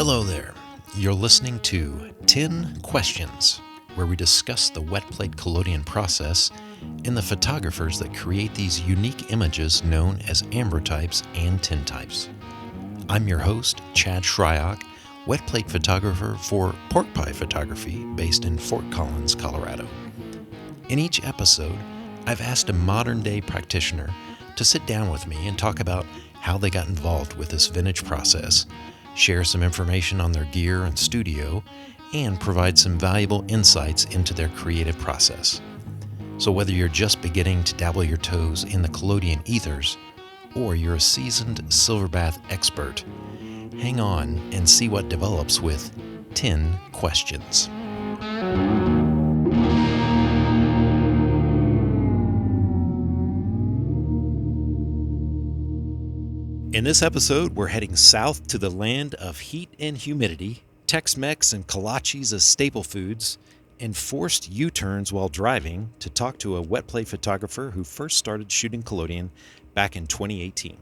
Hello there. You're listening to 10 Questions, where we discuss the wet plate collodion process and the photographers that create these unique images known as ambrotypes and tintypes. I'm your host, Chad Shryock, wet plate photographer for Pork Pie Photography based in Fort Collins, Colorado. In each episode, I've asked a modern-day practitioner to sit down with me and talk about how they got involved with this vintage process, share some information on their gear and studio, and provide some valuable insights into their creative process. So whether you're just beginning to dabble your toes in the collodion ethers, or you're a seasoned silver bath expert, hang on and see what develops with 10 Questions. In this episode, we're heading south to the land of heat and humidity, Tex-Mex and kolaches as staple foods, and forced U-turns while driving to talk to a wet plate photographer who first started shooting collodion back in 2018.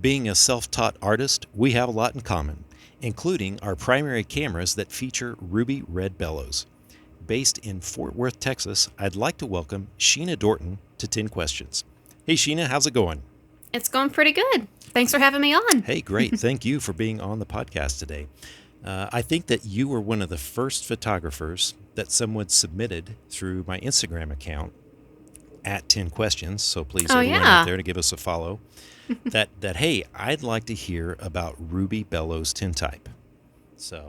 Being a self-taught artist, we have a lot in common, including our primary cameras that feature ruby red bellows. Based in Fort Worth, Texas, I'd like to welcome Sheena Dorton to 10 Questions. Hey Sheena, how's it going? It's going pretty good. Thanks for having me on. Hey, great. Thank you for being on the podcast today. I think that you were one of the first photographers that someone submitted through my Instagram account at 10 Questions. So please, everyone out there to give us a follow. that hey, I'd like to hear about Ruby Bellows Tintype. So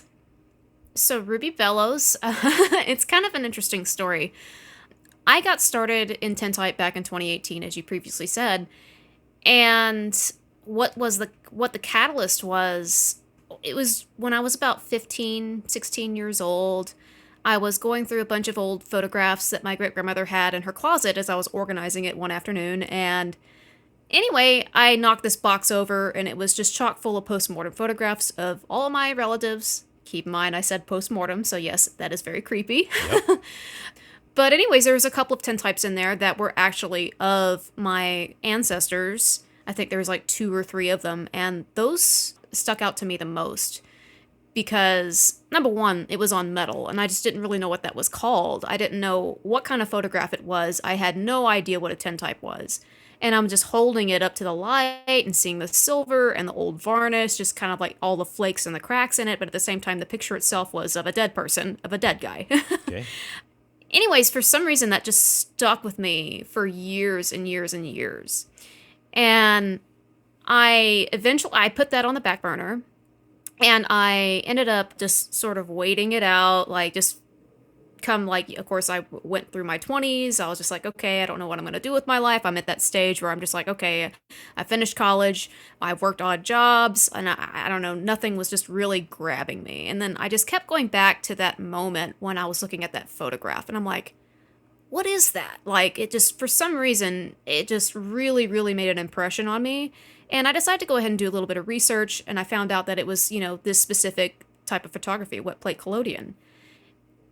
Ruby Bellows, it's kind of an interesting story. I got started in tintype back in 2018, as you previously said. And what the catalyst was, it was when I was about 15, 16 years old. I was going through a bunch of old photographs that my great-grandmother had in her closet as I was organizing it one afternoon. And anyway, I knocked this box over, and it was just chock full of post-mortem photographs of all of my relatives. Keep in mind, I said post-mortem, so yes, that is very creepy. Yep. But anyways, there was a couple of tintypes in there that were actually of my ancestors. I think there was like 2 or 3 of them, and those stuck out to me the most because, number one, it was on metal, and I just didn't really know what that was called. I didn't know what kind of photograph it was. I had no idea what a tintype was. And I'm just holding it up to the light and seeing the silver and the old varnish, just kind of like all the flakes and the cracks in it, but at the same time, the picture itself was of a dead person, of a dead guy. Okay. Anyways, for some reason, that just stuck with me for years and years and years. And I put that on the back burner, and I ended up just sort of waiting it out, of course, I went through my 20s. I was just like, okay, I don't know what I'm going to do with my life. I'm at that stage where I'm just like, okay, I finished college. I've worked odd jobs, and I don't know, nothing was just really grabbing me. And then I just kept going back to that moment when I was looking at that photograph, and I'm like, what is that? Like, it just, for some reason, it just really, really made an impression on me. And I decided to go ahead and do a little bit of research, and I found out that it was, this specific type of photography, wet plate collodion.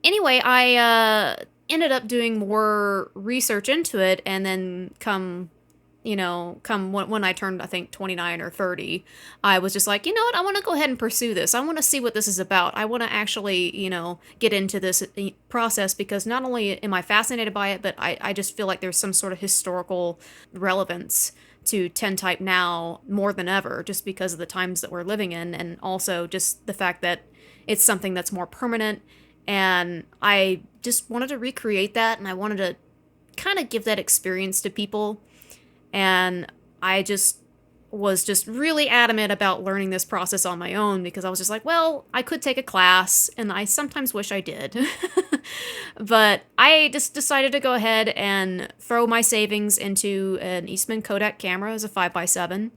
Anyway, I ended up doing more research into it, and then come when I turned, I think, 29 or 30, I was just like, you know what, I want to go ahead and pursue this. I want to see what this is about. I want to actually, get into this process, because not only am I fascinated by it, but I just feel like there's some sort of historical relevance to tintype now more than ever, just because of the times that we're living in, and also just the fact that it's something that's more permanent. And I just wanted to recreate that, and I wanted to kind of give that experience to people. And I was really adamant about learning this process on my own, because I was just like, well, I could take a class, and I sometimes wish I did. But I just decided to go ahead and throw my savings into an Eastman Kodak camera as a 5x7.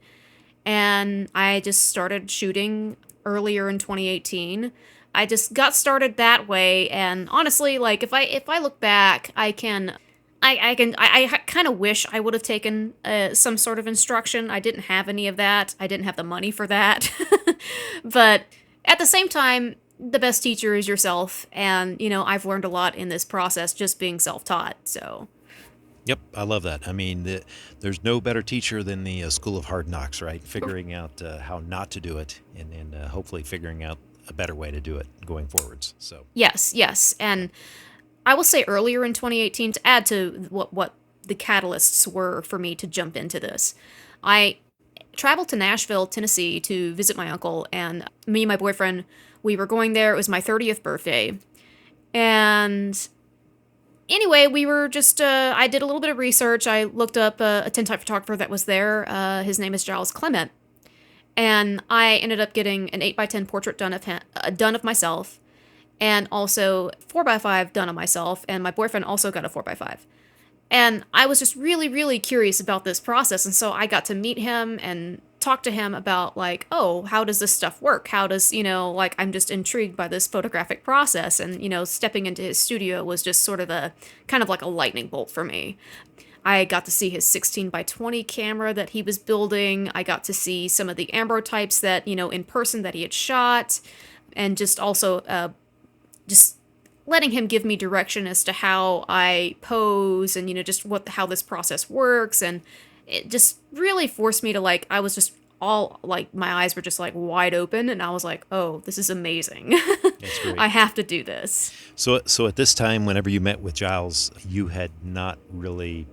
And I just started shooting earlier in 2018. I just got started that way, and honestly, like, if I look back, I kind of wish I would have taken some sort of instruction. I didn't have any of that. I didn't have the money for that. But at the same time, the best teacher is yourself, and I've learned a lot in this process just being self-taught. So Yep, I love that. I mean, there's no better teacher than the School of Hard Knocks, right? Figuring out how not to do it, and hopefully figuring out a better way to do it going forwards. So, Yes, yes. yep. And I will say earlier in 2018, to add to what the catalysts were for me to jump into this, I traveled to Nashville, Tennessee to visit my uncle, and me and my boyfriend, we were going there. It was my 30th birthday. And anyway, we were just, I did a little bit of research. I looked up a tintype photographer that was there. His name is Giles Clement. And I ended up getting an 8x10 portrait done of him, done of myself, and also 4x5 done on myself. And my boyfriend also got a 4x5. And I was just really, really curious about this process. And so I got to meet him and talk to him about, like, oh, how does this stuff work? How does, like, I'm just intrigued by this photographic process. And, stepping into his studio was just sort of a kind of like a lightning bolt for me. I got to see his 16x20 camera that he was building. I got to see some of the ambrotypes that, in person that he had shot. And just also, just letting him give me direction as to how I pose and just how this process works, and it just really forced me to, like, I was just all like, my eyes were just like wide open, and I was like, oh, this is amazing. That's great. I have to do this. So at this time, whenever you met with Giles, you had not really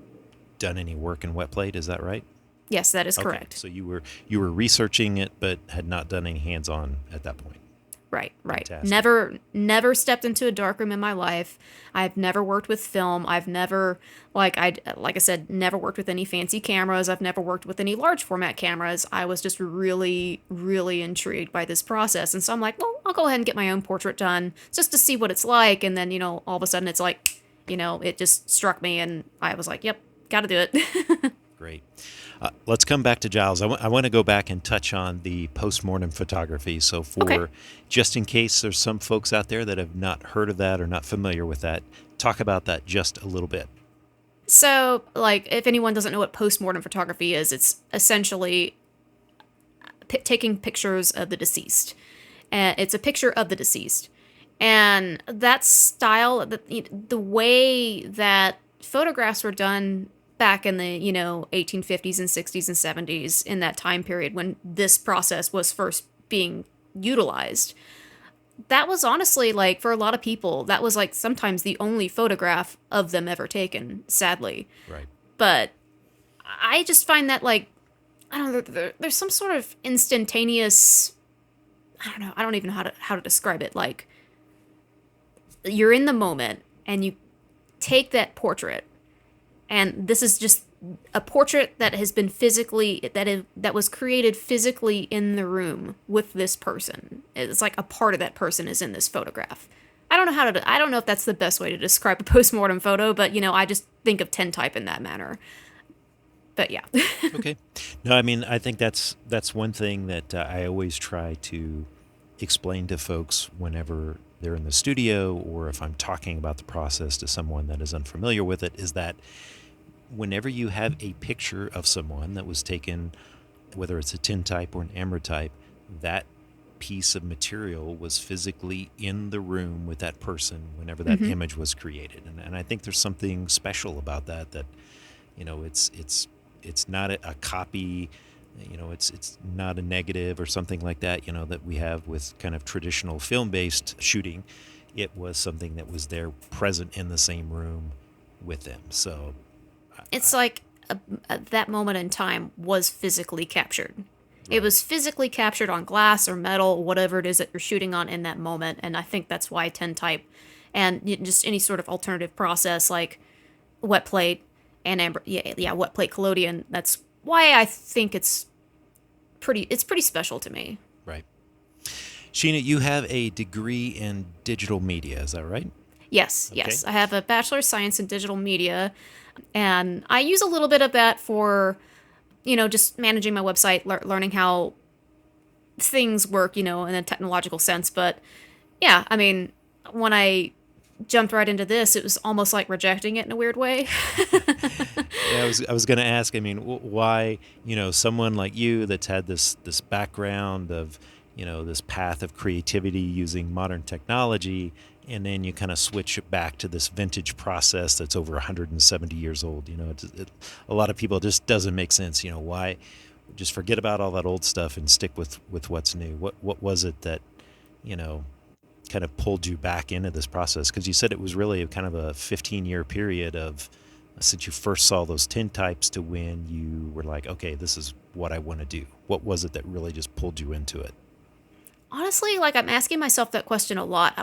done any work in wet plate. Is that right? Yes, that is Okay. correct. So you were researching it, but had not done any hands-on at that point. Right. Fantastic. Never stepped into a darkroom in my life. I've never worked with film. I've never, like I said, never worked with any fancy cameras. I've never worked with any large format cameras. I was just really, really intrigued by this process. And so I'm like, well, I'll go ahead and get my own portrait done just to see what it's like. And then, all of a sudden it's like, it just struck me, and I was like, yep, got to do it. Great. Let's come back to Giles. I want to go back and touch on the postmortem photography. So Okay. just in case there's some folks out there that have not heard of that or not familiar with that, talk about that just a little bit. So, like, if anyone doesn't know what postmortem photography is, it's essentially taking pictures of the deceased. And it's a picture of the deceased. And that style, the way that photographs were done back in the, 1850s and 60s and 70s, in that time period when this process was first being utilized, that was honestly, like, for a lot of people, that was like sometimes the only photograph of them ever taken, sadly. Right. But I just find that, like, I don't know, there's some sort of instantaneous, I don't know, I don't even know how to describe it. Like, you're in the moment and you take that portrait, and this is just a portrait that has been that was created physically in the room with this person. It's like a part of that person is in this photograph. I don't know if that's the best way to describe a postmortem photo, but I just think of tintype in that manner. But yeah. Okay. No, I mean, I think that's one thing that I always try to explain to folks whenever they're in the studio, or if I'm talking about the process to someone that is unfamiliar with it, is that whenever you have a picture of someone that was taken, whether it's a tintype or an ambrotype, that piece of material was physically in the room with that person whenever that Hmm. image was created. And I think there's something special about that it's not a copy, it's not a negative or something like that, that we have with kind of traditional film-based shooting. It was something that was there present in the same room with them. So It's like that moment in time was physically captured. It right. was physically captured on glass or metal, whatever it is that you're shooting on in that moment. And I think that's why tintype and just any sort of alternative process like wet plate and wet plate collodion. That's why I think it's pretty special to me. Right. Sheena, you have a degree in digital media, is that right? Yes, Okay. yes. I have a Bachelor of Science in Digital Media, and I use a little bit of that for, just managing my website, learning how things work, in a technological sense. But yeah, I mean, when I jumped right into this, it was almost like rejecting it in a weird way. Yeah, I was going to ask. I mean, why someone like you that's had this background of this path of creativity using modern technology, and then you kind of switch it back to this vintage process that's over 170 years old. A lot of people, it just doesn't make sense. Why just forget about all that old stuff and stick with what's new? What was it that you know kind of pulled you back into this process? Because you said it was really kind of a 15-year period of since you first saw those tintypes to when you were like, okay, this is what I want to do. What was it that really just pulled you into it? Honestly, like I'm asking myself that question a lot.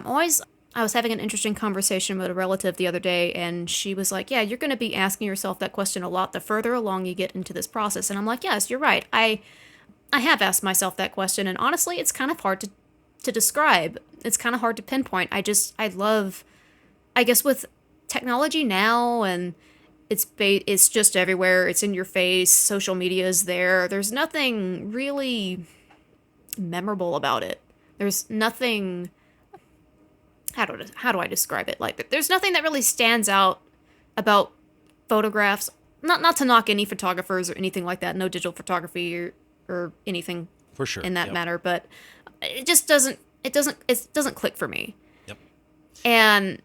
I was having an interesting conversation with a relative the other day, and she was like, "Yeah, you're going to be asking yourself that question a lot the further along you get into this process." And I'm like, "Yes, you're right. I have asked myself that question, and honestly, it's kind of hard to describe. It's kind of hard to pinpoint. I love, I guess with technology now, and it's just everywhere. It's in your face. Social media is there. There's nothing really memorable about it. There's nothing. How do I describe it? Like there's nothing that really stands out about photographs. Not to knock any photographers or anything like that. No digital photography or anything For sure. in that Yep. matter, but it just doesn't click for me. Yep. And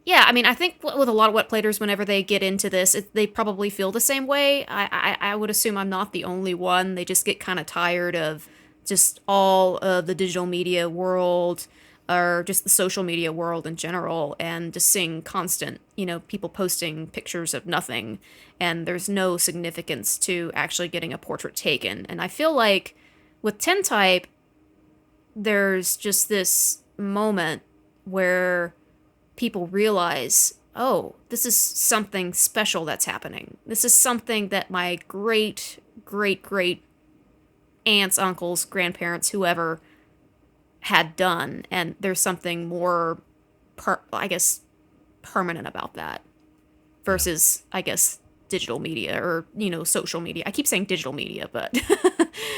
yeah, I mean, I think with a lot of wet platers, whenever they get into this, they probably feel the same way. I would assume I'm not the only one. They just get kind of tired of just all of the digital media world or just the social media world in general, and just seeing constant, people posting pictures of nothing, and there's no significance to actually getting a portrait taken. And I feel like with tintype, there's just this moment where people realize, oh, this is something special that's happening. This is something that my great, great, great aunts, uncles, grandparents, whoever had done. And there's something more, I guess, permanent about that versus, I guess, digital media or, social media. I keep saying digital media, but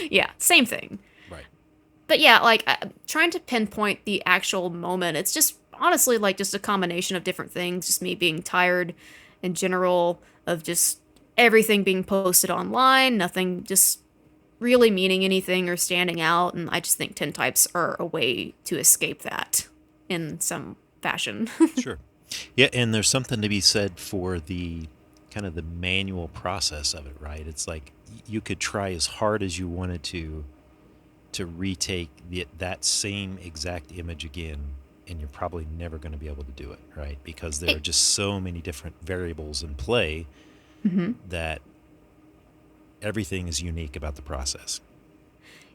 yeah, same thing. Right. But yeah, like trying to pinpoint the actual moment, it's just honestly like just a combination of different things. Just me being tired in general of just everything being posted online, nothing just really meaning anything or standing out. And I just think tintypes are a way to escape that in some fashion. Sure. Yeah, and there's something to be said for the kind of the manual process of it, right? It's like you could try as hard as you wanted to retake that same exact image again, and you're probably never going to be able to do it, right? Because there are just so many different variables in play that everything is unique about the process.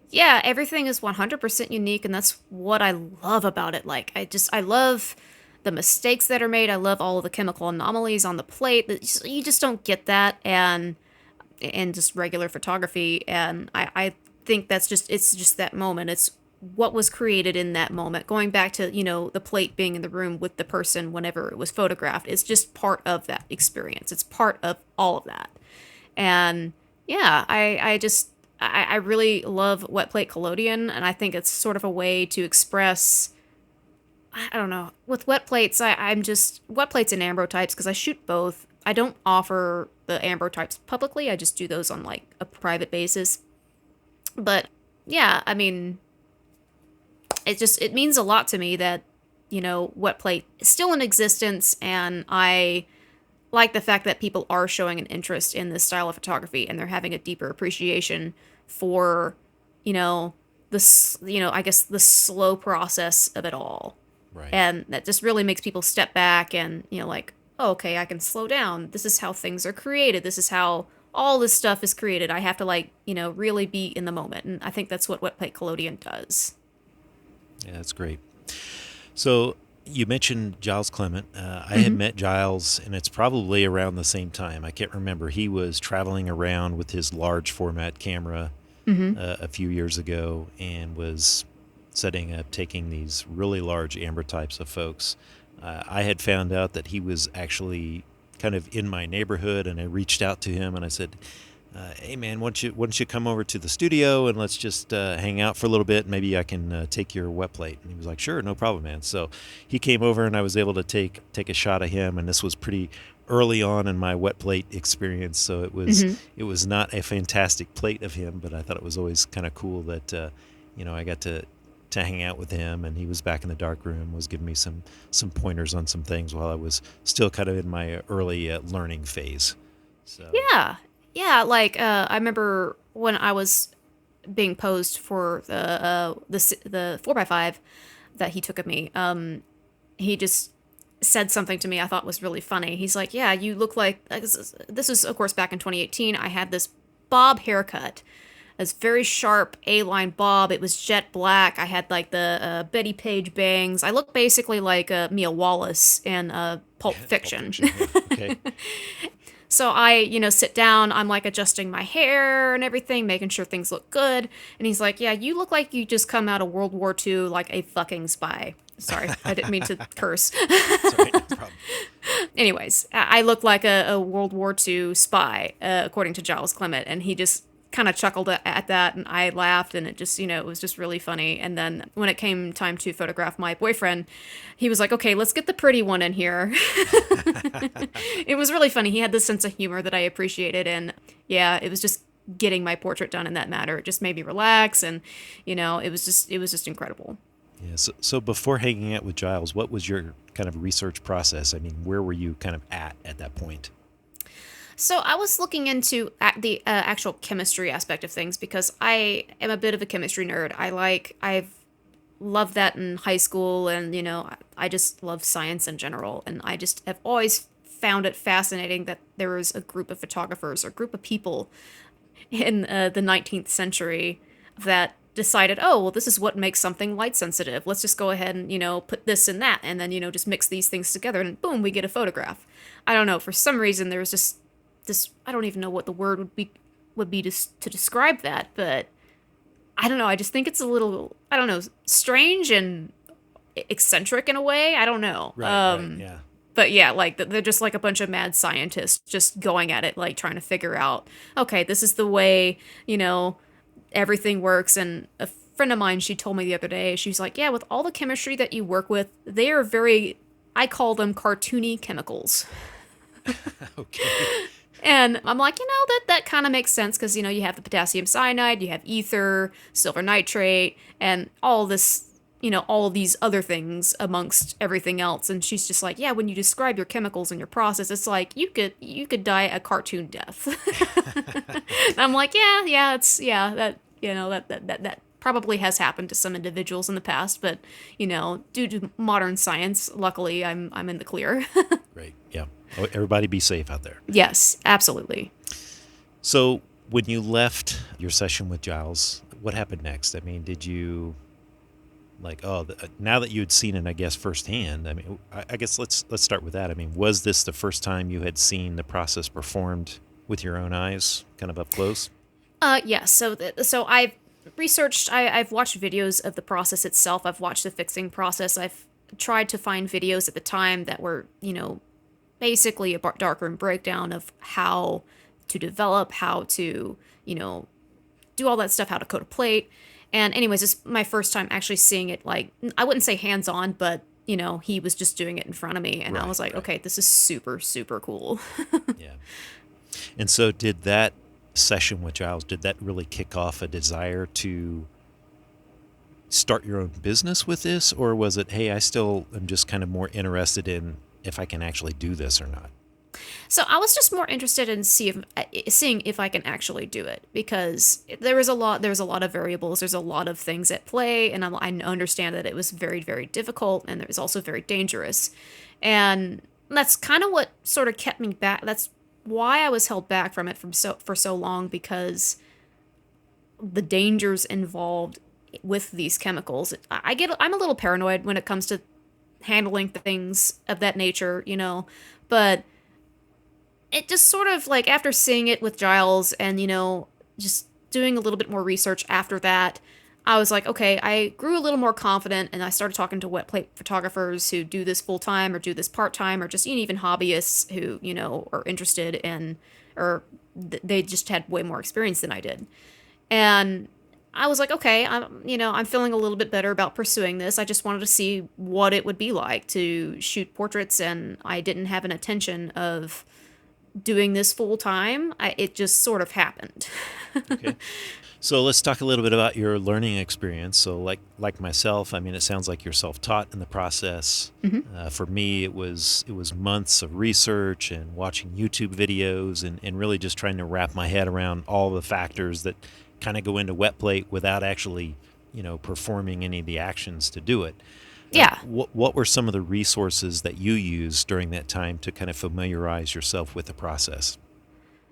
Yeah, everything is 100% unique, and that's what I love about it. Like, I love the mistakes that are made. I love all of the chemical anomalies on the plate. You just don't get that and just regular photography. And I think it's just that moment. It's what was created in that moment. Going back to, the plate being in the room with the person whenever it was photographed. It's just part of that experience. It's part of all of that. And yeah, I really love wet plate collodion, and I think it's sort of a way to express. I don't know. With wet plates, I'm just wet plates and ambrotypes because I shoot both. I don't offer the ambrotypes publicly. I just do those on like a private basis. But yeah, I mean, it means a lot to me that wet plate is still in existence, and I like the fact that people are showing an interest in this style of photography and they're having a deeper appreciation for, I guess the slow process of it all. Right. And that just really makes people step back and, like, oh, okay, I can slow down. This is how things are created. This is how all this stuff is created. I have to really be in the moment. And I think that's what wet plate collodion does. Yeah, that's great. So you mentioned Giles Clement. I had met Giles, and it's probably around the same time. I can't remember. He was traveling around with his large format camera a few years ago and was setting up, taking these really large ambrotypes of folks. I had found out that he was actually kind of in my neighborhood, and I reached out to him and I said, hey man, why don't you come over to the studio and let's just hang out for a little bit. Maybe I can take your wet plate. And he was like, sure, no problem, man. So he came over and I was able to take a shot of him. And this was pretty early on in my wet plate experience. So it was not a fantastic plate of him, but I thought it was always kind of cool that, I got to to hang out with him, and he was back in the dark room, was giving me some pointers on some things while I was still kind of in my early learning phase. So Yeah. Yeah, like I remember when I was being posed for the 4x5 that he took of me. He just said something to me I thought was really funny. He's like, "Yeah, you look like this is of course back in 2018. I had this bob haircut, this very sharp A-line bob. It was jet black. I had like the Betty Page bangs. I look basically like Mia Wallace in Pulp Fiction." Yeah. Okay. So I, sit down, I'm like adjusting my hair and everything, making sure things look good. And he's like, "Yeah, you look like you just come out of World War II like a fucking spy." Sorry, I didn't mean to curse. Sorry, no problem. Anyways, I look like a World War II spy, according to Giles Clement. And he just kind of chuckled at that. And I laughed. And it just, it was just really funny. And then when it came time to photograph my boyfriend, he was like, "Okay, let's get the pretty one in here." It was really funny. He had this sense of humor that I appreciated. And yeah, it was just getting my portrait done in that matter. It just made me relax. And, it was just incredible. Yeah. So before hanging out with Giles, what was your kind of research process? I mean, where were you kind of at that point? So I was looking into the actual chemistry aspect of things because I am a bit of a chemistry nerd. I've loved that in high school, and I just love science in general, and I just have always found it fascinating that there was a group of photographers or group of people in the 19th century that decided, "Oh, well, this is what makes something light sensitive. Let's just go ahead and, put this and that, and then, just mix these things together, and boom, we get a photograph." I don't know. For some reason, there was just this, I don't even know what the word would be to describe that, but I don't know. I just think it's a little, I don't know, strange and eccentric in a way. I don't know. Right, yeah. But yeah, like they're just like a bunch of mad scientists just going at it, like trying to figure out, okay, this is the way, everything works. And a friend of mine, she told me the other day, she's like, "Yeah, with all the chemistry that you work with, they are very, I call them cartoony chemicals." Okay. And I'm like, that kind of makes sense because, you have the potassium cyanide, you have ether, silver nitrate, and all this, all of these other things amongst everything else. And she's just like, "Yeah, when you describe your chemicals and your process, it's like you could die a cartoon death." And I'm like, that probably has happened to some individuals in the past, but due to modern science, luckily I'm in the clear. Right. Yeah. Oh, everybody be safe out there. Yes, absolutely. So when you left your session with Giles, what happened next? I mean, did you now that you had seen it, I guess, firsthand, I mean, I guess let's start with that. I mean, was this the first time you had seen the process performed with your own eyes, kind of up close? Yes. So I've researched, I've watched videos of the process itself. I've watched the fixing process. I've tried to find videos at the time that were, basically a darkroom breakdown of how to develop, how to, do all that stuff, how to coat a plate. And anyways, it's my first time actually seeing it, like, I wouldn't say hands-on, but, he was just doing it in front of me. And I was like, okay, this is super, super cool. Yeah. And so did that session with Giles, did that really kick off a desire to start your own business with this? Or was it, hey, I still am just kind of more interested in if I can actually do this or not? So I was just more interested in seeing if I can actually do it, because there's a lot of variables, there's a lot of things at play, and I understand that it was very, very difficult, and it was also very dangerous, and that's kind of what sort of kept me back. That's why I was held back from it for so long, because the dangers involved with these chemicals. I'm a little paranoid when it comes to handling things of that nature, but it just sort of, like, after seeing it with Giles and, just doing a little bit more research after that, I was like, okay, I grew a little more confident, and I started talking to wet plate photographers who do this full time or do this part time, or just even hobbyists who, are interested in, or they just had way more experience than I did. And I was like, okay, I'm feeling a little bit better about pursuing this. I just wanted to see what it would be like to shoot portraits, and I didn't have an intention of doing this full time. It just sort of happened. Okay. So let's talk a little bit about your learning experience. So, like myself, I mean, it sounds like you're self-taught in the process. Hmm. For me, it was months of research and watching YouTube videos and really just trying to wrap my head around all the factors that kind of go into wet plate without actually, performing any of the actions to do it. Yeah. What were some of the resources that you used during that time to kind of familiarize yourself with the process?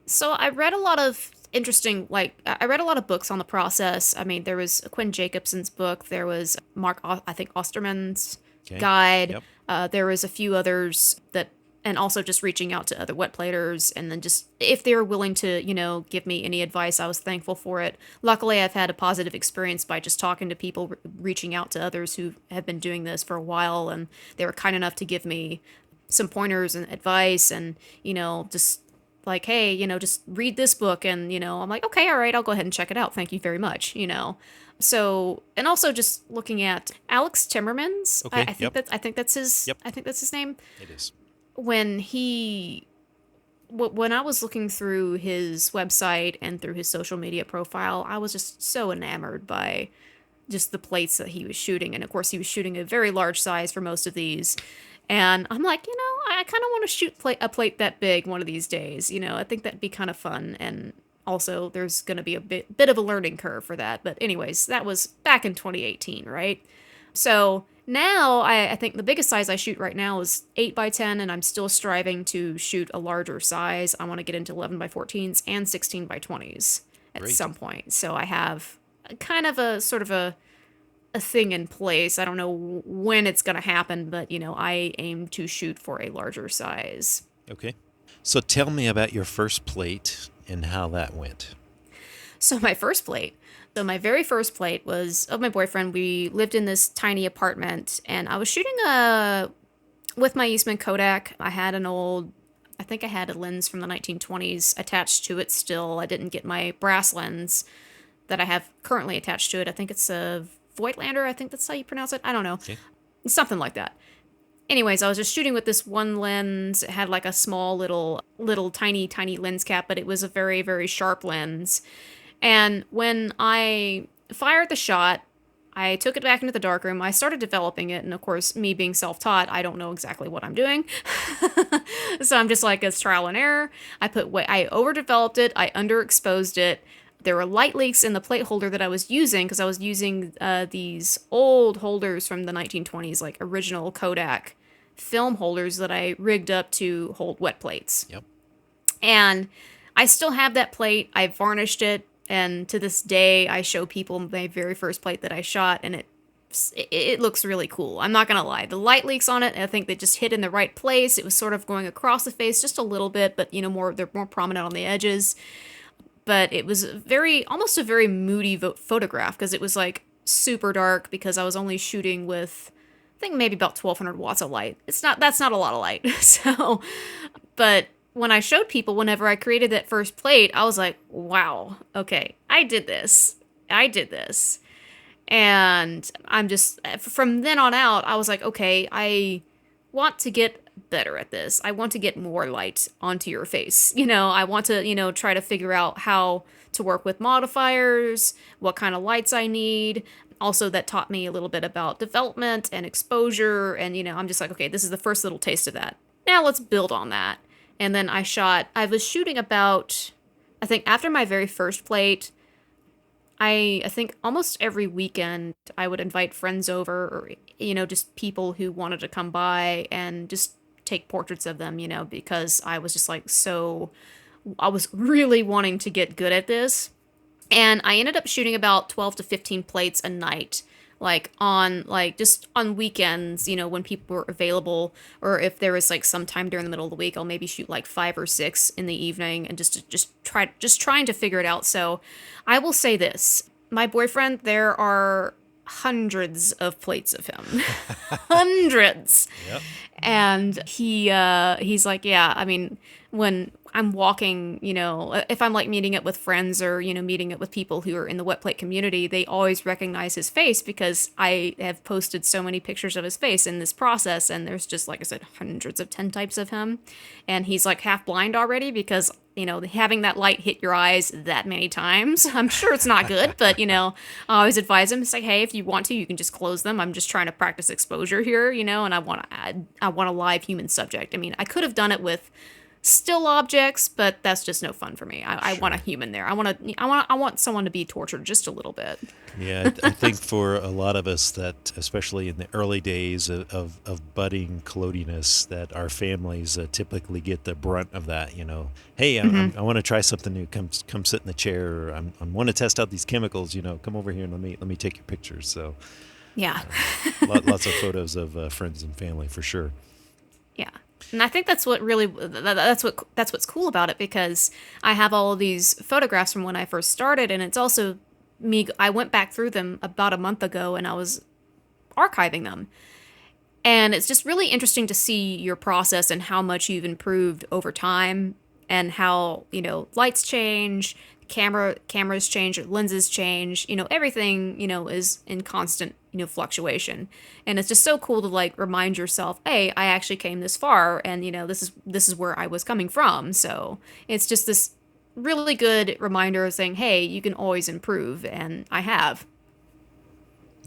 So I read a lot of interesting, like, I read a lot of books on the process. I mean, there was Quinn Jacobson's book, there was I think, Osterman's Okay. guide. Yep. There was a few others that, and also just reaching out to other wet platers, and then just if they were willing to, give me any advice, I was thankful for it. Luckily, I've had a positive experience by just talking to people, reaching out to others who have been doing this for a while, and they were kind enough to give me some pointers and advice, and just like, hey, just read this book. And, I'm like, okay, all right, I'll go ahead and check it out. Thank you very much. So, and also just looking at Alex Timmermans. I, Okay. I think Yep. that's, I think that's his, Yep. I think that's his name. It is. When when I was looking through his website and through his social media profile, I was just so enamored by just the plates that he was shooting. And of course, he was shooting a very large size for most of these. And I'm like, I kind of want to shoot a plate that big one of these days. I think that'd be kind of fun. And also, there's going to be a bit of a learning curve for that. But anyways, that was back in 2018, right? So now I think the biggest size I shoot right now is 8x10, and I'm still striving to shoot a larger size. I want to get into 11x14s and 16x20s at Great. some point. So I have kind of a sort of a thing in place. I don't know when it's going to happen, but I aim to shoot for a larger size. Okay. So tell me about your first plate and how that went. So my very first plate was of my boyfriend. We lived in this tiny apartment, and I was shooting with my Eastman Kodak. I think I had a lens from the 1920s attached to it still. I didn't get my brass lens that I have currently attached to it. I think it's a Voigtlander. I think that's how you pronounce it. I don't know. Okay. Something like that. Anyways, I was just shooting with this one lens. It had like a small little tiny lens cap, but it was a very, very sharp lens. And when I fired the shot, I took it back into the darkroom. I started developing it, and of course, me being self-taught, I don't know exactly what I'm doing. So I'm just like, it's trial and error. I overdeveloped it. I underexposed it. There were light leaks in the plate holder that I was using because I was using these old holders from the 1920s, like original Kodak film holders that I rigged up to hold wet plates. Yep. And I still have that plate. I varnished it, and to this day, I show people my very first plate that I shot, and it looks really cool. I'm not gonna lie. The light leaks on it, I think they just hit in the right place. It was sort of going across the face just a little bit, but they're more prominent on the edges. But it was almost a very moody photograph because it was like super dark because I was only shooting with, I think, maybe about 1200 watts of light. That's not a lot of light. So, but when I showed people, whenever I created that first plate, I was like, wow, okay, I did this. And I'm just, from then on out, I was like, okay, I want to get better at this. I want to get more light onto your face. I want to, try to figure out how to work with modifiers, what kind of lights I need. Also, that taught me a little bit about development and exposure. And, I'm just like, okay, this is the first little taste of that. Now let's build on that. And then I was shooting about, I think after my very first plate, I think almost every weekend I would invite friends over, or, just people who wanted to come by and just take portraits of them, because I was just like, I was really wanting to get good at this. And I ended up shooting about 12 to 15 plates a night, just on weekends, when people were available, or if there was like some time during the middle of the week, I'll maybe shoot like 5 or 6 in the evening, and trying to figure it out. So I will say this, my boyfriend, there are hundreds of plates of him. Hundreds. Yep. And he's like, yeah, I mean, when I'm walking, if I'm like meeting it with friends or, meeting it with people who are in the wet plate community, they always recognize his face because I have posted so many pictures of his face in this process. And there's just, like I said, hundreds of tintypes of him. And he's like half blind already because, having that light hit your eyes that many times, I'm sure it's not good, but, I always advise him. It's like, hey, if you want to, you can just close them. I'm just trying to practice exposure here, and I want a live human subject. I mean, I could have done it with still objects, but that's just no fun for me. I want a human there. I want someone to be tortured just a little bit. Yeah, I think for a lot of us that, especially in the early days of budding collodionists, that our families typically get the brunt of that. Hey, I want to try something new. Come sit in the chair. I want to test out these chemicals. Come over here and let me take your pictures. So, yeah, lots of photos of friends and family for sure. Yeah. And I think that's what's cool about it, because I have all of these photographs from when I first started, and it's also me. I went back through them about a month ago and I was archiving them. And it's just really interesting to see your process and how much you've improved over time, and how, lights change, cameras change, lenses change, everything, is in constant, fluctuation. And it's just so cool to like remind yourself, hey, I actually came this far, and this is where I was coming from. So it's just this really good reminder saying, hey, you can always improve, and I have.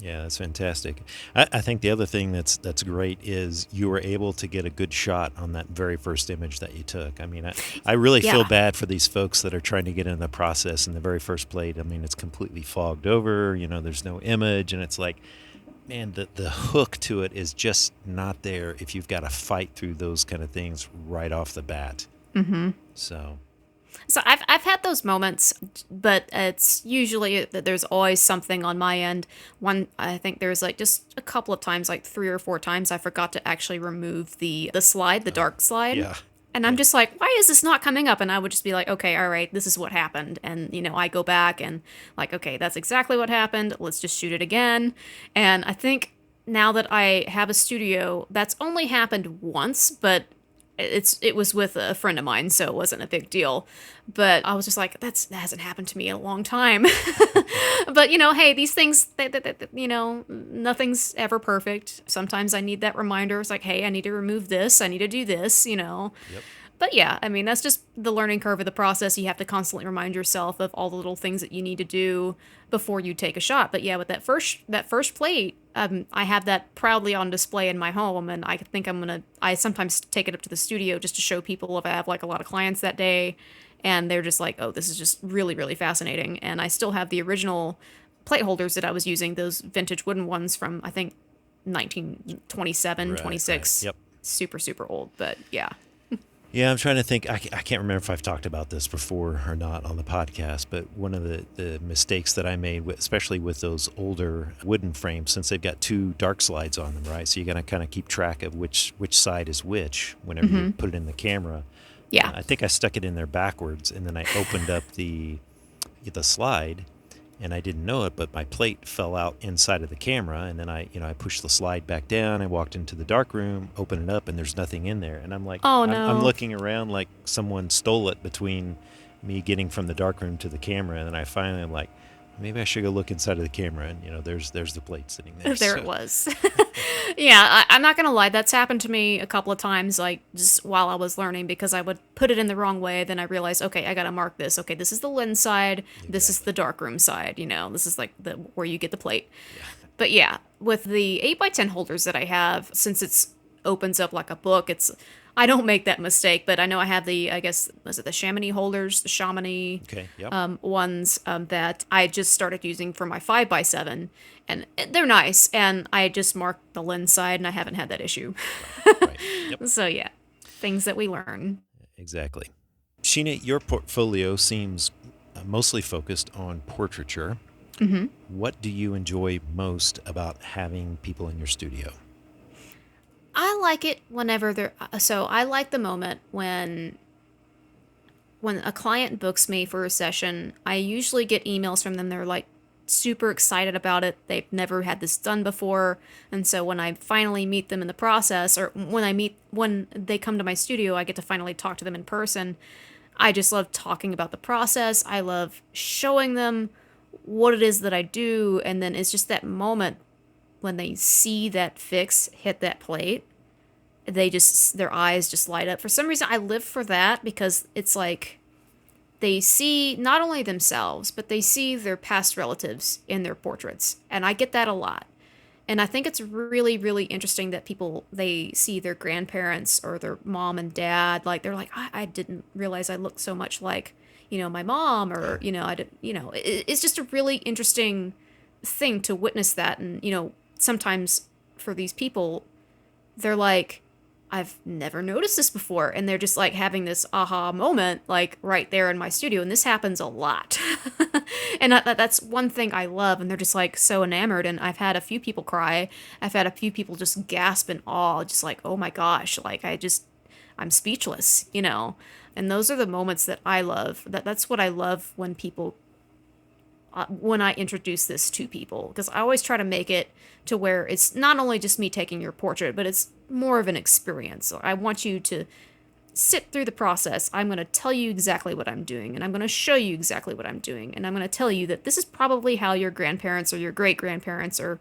Yeah, that's fantastic. I think the other thing that's great is you were able to get a good shot on that very first image that you took. I mean, I really feel bad for these folks that are trying to get in the process in the very first plate. I mean, it's completely fogged over, there's no image, and it's like, man, the hook to it is just not there if you've got to fight through those kind of things right off the bat. Mm-hmm. So I've had those moments, but it's usually that there's always something on my end. I think there's like just a couple of times, like 3 or 4 times, I forgot to actually remove the slide, the dark slide. Yeah. And I'm just like, why is this not coming up? And I would just be like, okay, all right, this is what happened. And, I go back and like, okay, that's exactly what happened. Let's just shoot it again. And I think now that I have a studio, that's only happened once, but it was with a friend of mine, so it wasn't a big deal. But I was just like, that hasn't happened to me in a long time. But hey, these things, nothing's ever perfect. Sometimes I need that reminder. It's like, hey, I need to remove this. I need to do this. Yep. But yeah, I mean, that's just the learning curve of the process. You have to constantly remind yourself of all the little things that you need to do before you take a shot. But yeah, with that first plate, I have that proudly on display in my home, and I think I sometimes take it up to the studio just to show people if I have like a lot of clients that day, and they're just like, oh, this is just really, really fascinating. And I still have the original plate holders that I was using, those vintage wooden ones from, I think, 1927, 26. Right. Yep. Super, super old, but yeah. Yeah, I'm trying to think. I can't remember if I've talked about this before or not on the podcast, but one of the mistakes that I made, especially with those older wooden frames, since they've got 2 dark slides on them, right? So you got to kind of keep track of which side is which whenever you put it in the camera. Yeah. I think I stuck it in there backwards, and then I opened up the slide, and I didn't know it, but my plate fell out inside of the camera, and then I pushed the slide back down. I walked into the dark room, opened it up, and there's nothing in there. And I'm like, oh no! I'm looking around like someone stole it between me getting from the dark room to the camera, and then I finally am like, maybe I should go look inside of the camera, and there's the plate sitting there. There it was. Yeah, I'm not gonna lie, that's happened to me a couple of times, like just while I was learning, because I would put it in the wrong way. Then I realized, okay, I gotta mark this. Okay, this is the lens side. Exactly. This is the darkroom side. This is like where you get the plate. Yeah. But yeah, with the 8x10 holders that I have, since it's opens up like a book, I don't make that mistake, but I know I have was it the Chamonix holders, the Chamonix ones that I just started using for my 5x7, and they're nice, and I just marked the lens side, and I haven't had that issue. Right. Yep. So yeah, things that we learn. Exactly. Sheena, your portfolio seems mostly focused on portraiture. Mm-hmm. What do you enjoy most about having people in your studio? I like it whenever I like the moment when a client books me for a session. I usually get emails from them. They're like super excited about it. They've never had this done before. And so when I finally meet them in the process, or when they come to my studio, I get to finally talk to them in person. I just love talking about the process. I love showing them what it is that I do. And then it's just that moment when they see that fix hit that plate, their eyes just light up. For some reason, I live for that because it's like they see not only themselves, but they see their past relatives in their portraits. And I get that a lot. And I think it's really, really interesting that people, they see their grandparents or their mom and dad, like they're like, I didn't realize I looked so much like, my mom, or, I did, it's just a really interesting thing to witness that. And, sometimes for these people, they're like, I've never noticed this before. And they're just like having this aha moment, like right there in my studio. And this happens a lot. And that's one thing I love. And they're just like so enamored. And I've had a few people cry. I've had a few people just gasp in awe, just like, oh my gosh, like I'm speechless. And those are the moments that I love. That's what I love when I introduce this to people, because I always try to make it to where it's not only just me taking your portrait, but it's more of an experience. So I want you to sit through the process. I'm going to tell you exactly what I'm doing, and I'm going to show you exactly what I'm doing, and I'm going to tell you that this is probably how your grandparents or your great grandparents or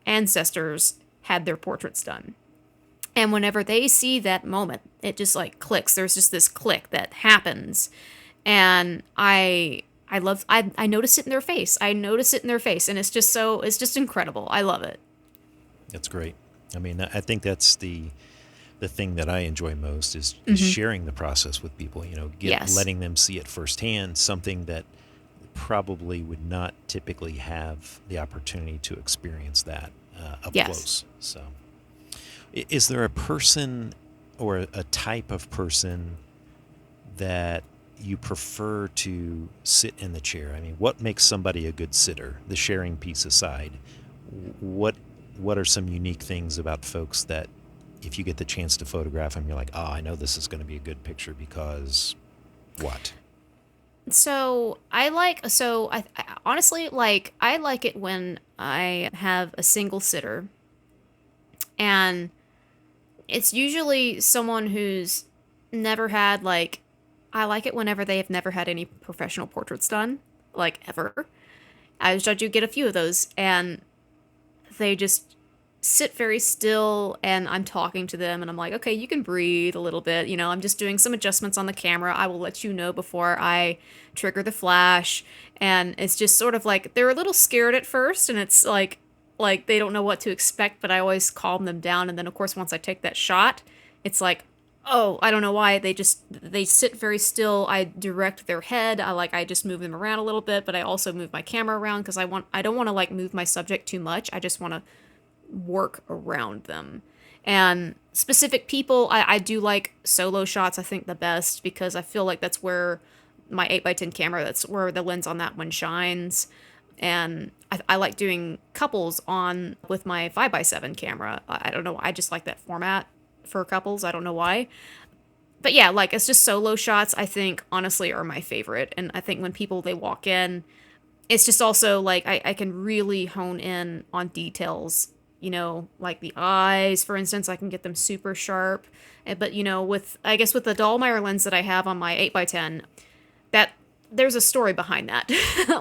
ancestors had their portraits done. And whenever they see that moment, it just like clicks. There's just this click that happens, and I notice it in their face. I notice it in their face, and it's just incredible. I love it. That's great. I mean, I think that's the thing that I enjoy most is Mm-hmm. sharing the process with people, Yes. letting them see it firsthand, something that probably would not typically have the opportunity to experience that up Yes. close. So is there a person or a type of person that you prefer to sit in the chair? I mean, what makes somebody a good sitter? The sharing piece aside, what are some unique things about folks that if you get the chance to photograph them, you're like, oh, I know this is going to be a good picture because what? So I honestly I like it when I have a single sitter, and it's usually someone who's never had I like it whenever they have never had any professional portraits done, like ever. I do get a few of those, and they just sit very still, and I'm talking to them, and I'm like, okay, you can breathe a little bit. I'm just doing some adjustments on the camera. I will let you know before I trigger the flash. And it's just sort of like they're a little scared at first, and it's like they don't know what to expect, but I always calm them down. And then of course once I take that shot, it's like, oh, I don't know why they sit very still. I direct their head. I just move them around a little bit, but I also move my camera around because I don't want to move my subject too much. I just want to work around them. And specific people, I do like solo shots, I think, the best, because I feel like that's where my 8x10 camera, that's where the lens on that one shines. And I like doing couples on with my 5x7 camera. I don't know. I just like that format for couples. I don't know why. But yeah, it's just solo shots, I think, honestly, are my favorite. And I think when people, they walk in, it's just also I can really hone in on details, like the eyes, for instance. I can get them super sharp. But, with the Dallmeyer lens that I have on my 8x10, that there's a story behind that,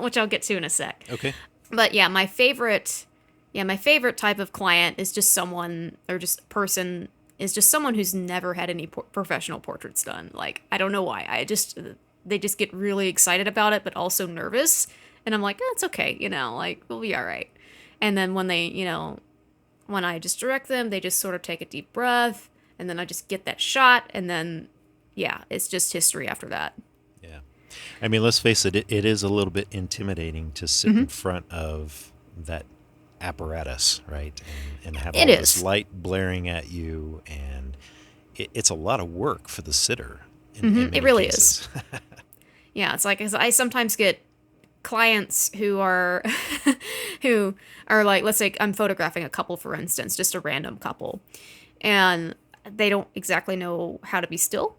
which I'll get to in a sec. Okay. But yeah, my favorite type of client is just someone, or just person, is just someone who's never had any professional portraits done. I don't know why. They just get really excited about it, but also nervous. And I'm like, it's okay, we'll be all right. And then when when I just direct them, they just sort of take a deep breath, and then I just get that shot, and then, yeah, it's just history after that. Yeah. I mean, let's face it, it is a little bit intimidating to sit in front of that apparatus, right? And have all this light blaring at you, and it's a lot of work for the sitter. In many It really cases. is. Yeah, it's like, 'cause I sometimes get clients who are let's say I'm photographing a couple, for instance, just a random couple, and they don't exactly know how to be still.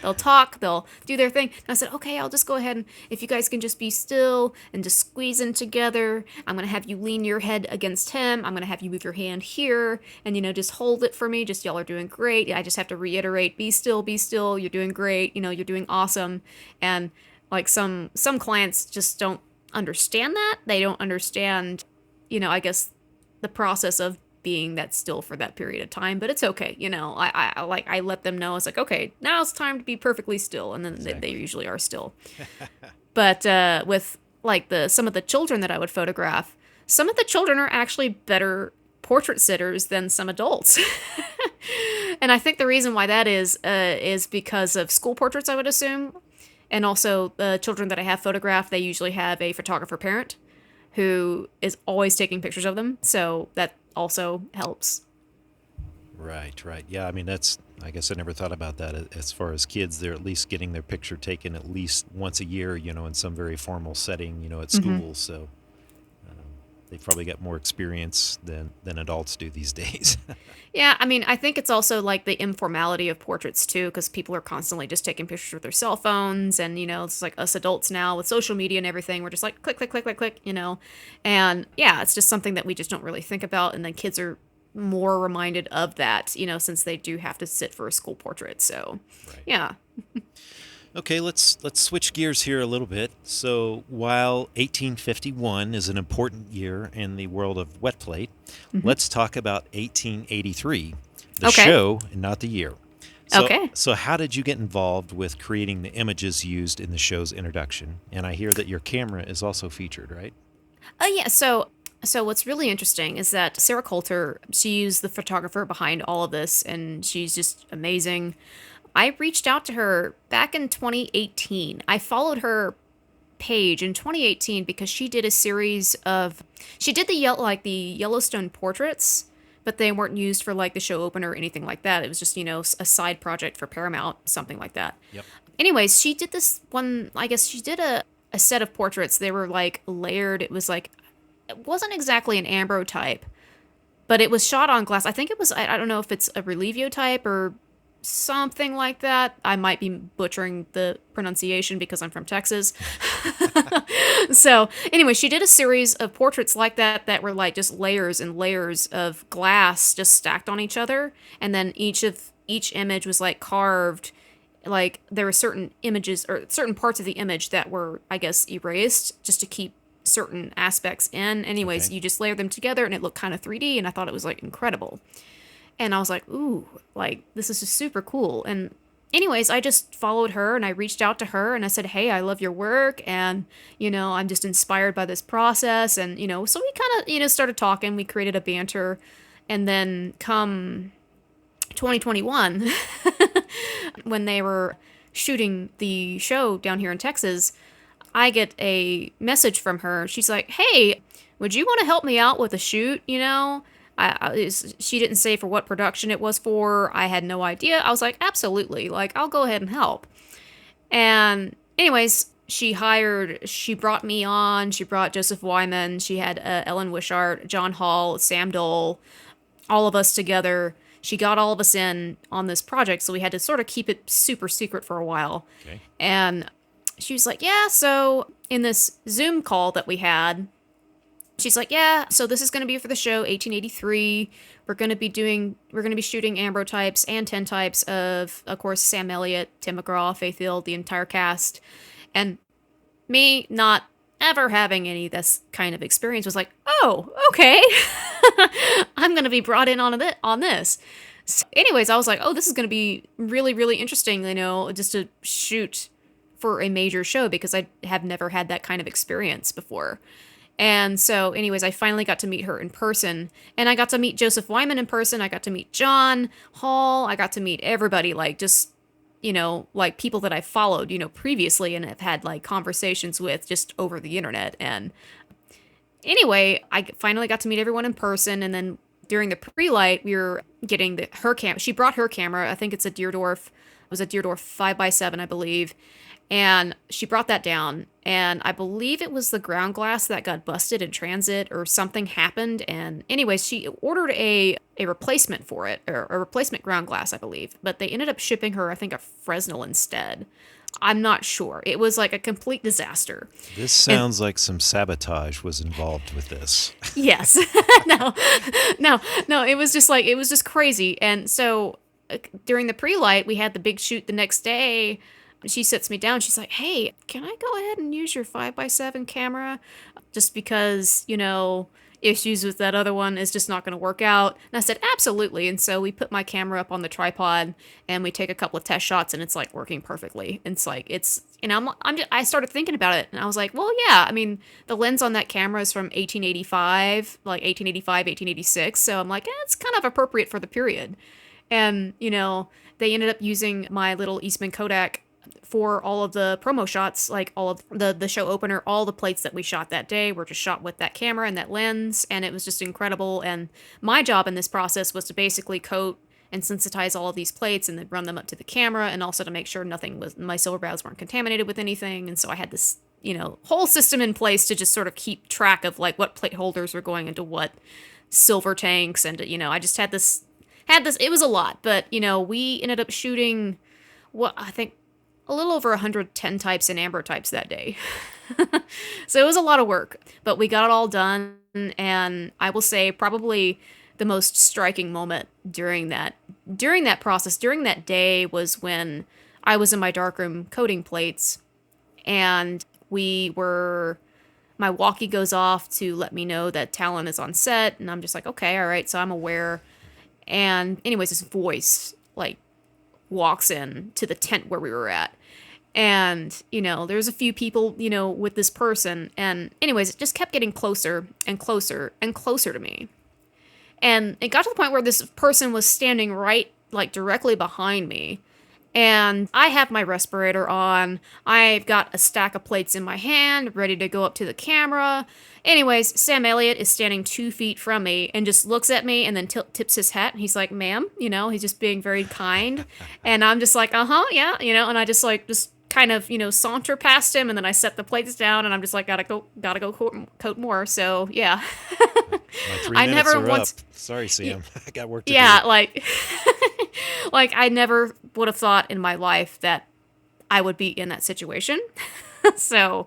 They'll talk, they'll do their thing. And I said, okay, I'll just go ahead and if you guys can just be still and just squeeze in together, I'm going to have you lean your head against him. I'm going to have you move your hand here and, just hold it for me. Just y'all are doing great. I just have to reiterate, be still, be still. You're doing great. You're doing awesome. And like some clients just don't understand that. They don't understand, I guess the process of being that still for that period of time, but it's okay. I let them know. It's like, okay, now it's time to be perfectly still. And then they usually are still. But with like some of the children that I would photograph, some of the children are actually better portrait sitters than some adults. And I think the reason why that is because of school portraits, I would assume. And also the children that I have photographed, they usually have a photographer parent who is always taking pictures of them. So that also helps. Right. Yeah, I mean, I guess I never thought about that. As far as kids, they're at least getting their picture taken at least once a year, in some very formal setting, at school. So they've probably got more experience than adults do these days. Yeah, I mean, I think it's also like the informality of portraits too, because people are constantly just taking pictures with their cell phones, and it's like us adults now with social media and everything, we're just like click, click, click, click, click, and yeah, it's just something that we just don't really think about, and then kids are more reminded of that, since they do have to sit for a school portrait. So, right. Yeah. Okay, let's switch gears here a little bit. So while 1851 is an important year in the world of wet plate, let's talk about 1883, the show and not the year. So how did you get involved with creating the images used in the show's introduction? And I hear that your camera is also featured, right? Yeah, so what's really interesting is that Sarah Coulter, she's the photographer behind all of this, and she's just amazing. I reached out to her back in 2018. I followed her page in 2018 because she did a series of, she did the Yellowstone portraits, but they weren't used for like the show opener or anything like that. It was just, a side project for Paramount, something like that. Yep. Anyways, she did this one, I guess she did a set of portraits. They were like layered. It was like, it wasn't exactly an ambrotype, but it was shot on glass. I think it was, I don't know if it's a relievio type or something like that. I might be butchering the pronunciation because I'm from Texas. So anyway, she did a series of portraits like that were like just layers and layers of glass just stacked on each other. And then each image was like carved. Like there were certain images or certain parts of the image that were, I guess, erased just to keep certain aspects in. Anyways, You just layer them together and it looked kind of 3D, and I thought it was like incredible. And I was like, ooh, like, this is just super cool. And anyways, I just followed her and I reached out to her and I said, hey, I love your work. And, I'm just inspired by this process. And, so we kind of, started talking. We created a banter. And then come 2021, when they were shooting the show down here in Texas, I get a message from her. She's like, hey, would you want to help me out with a shoot, she didn't say for what production it was for. I had no idea. I was like, absolutely. Like, I'll go ahead and help. And anyways, she brought me on. She brought Joseph Wyman. She had Ellen Wishart, John Hall, Sam Dole, all of us together. She got all of us in on this project. So we had to sort of keep it super secret for a while. Okay. And she was like, yeah, so in this Zoom call that we had, she's like, yeah, so this is going to be for the show 1883. We're going to be shooting ambrotypes and tintypes of course, Sam Elliott, Tim McGraw, Faith Hill, the entire cast. And me not ever having any of this kind of experience was like, oh, okay. I'm going to be brought in on this. So anyways, I was like, oh, this is going to be really, really interesting, just to shoot for a major show because I have never had that kind of experience before. And so anyways, I finally got to meet her in person, and I got to meet Joseph Wyman in person. I got to meet John Hall. I got to meet everybody, like just, like people that I followed, previously and have had like conversations with just over the internet. And anyway, I finally got to meet everyone in person. And then during the pre-light, we were getting her camera. She brought her camera. I think it's a Deerdorf. It was a Deerdorf 5x7, I believe. And she brought that down, and I believe it was the ground glass that got busted in transit or something happened. And anyways, she ordered a replacement for it, or a replacement ground glass, I believe. But they ended up shipping her, I think, a Fresnel instead. I'm not sure. It was like a complete disaster. This And sounds like some sabotage was involved with this. yes, no, no, it was just crazy. And so during the pre-light, we had the big shoot the next day. She sits me down. She's like, "Hey, can I go ahead and use your 5x7 camera? Just because, issues with that other one is just not going to work out." And I said, "Absolutely." And so we put my camera up on the tripod and we take a couple of test shots, and it's like working perfectly. It's like, I started thinking about it, and I was like, well, yeah, I mean, the lens on that camera is from 1885, like 1885, 1886. So I'm like, it's kind of appropriate for the period. And, they ended up using my little Eastman Kodak for all of the promo shots, like all of the show opener, all the plates that we shot that day were just shot with that camera and that lens, and it was just incredible. And my job in this process was to basically coat and sensitize all of these plates and then run them up to the camera, and also to make sure my silver bags weren't contaminated with anything. And so I had this, whole system in place to just sort of keep track of like what plate holders were going into what silver tanks. And, I just had this, it was a lot, but, we ended up shooting what I think a little over 100 tintypes and ambrotypes that day. So it was a lot of work, but we got it all done. And I will say probably the most striking moment during that process, during that day, was when I was in my darkroom coating plates, and my walkie goes off to let me know that Talon is on set, and I'm just like, okay, all right, so I'm aware. And anyways, this voice like walks in to the tent where we were at. And, there's a few people, with this person. And anyways, it just kept getting closer and closer and closer to me. And it got to the point where this person was standing right, like directly behind me. And I have my respirator on. I've got a stack of plates in my hand, ready to go up to the camera. Anyways, Sam Elliott is standing 2 feet from me and just looks at me and then tips his hat. And he's like, "Ma'am," he's just being very kind. And I'm just like, yeah, and I just kind of, saunter past him, and then I set the plates down, and I'm just like, gotta go coat more. So yeah. My 3 minutes are up. Sorry, Sam. I got work to do. Yeah, like I never would have thought in my life that I would be in that situation. So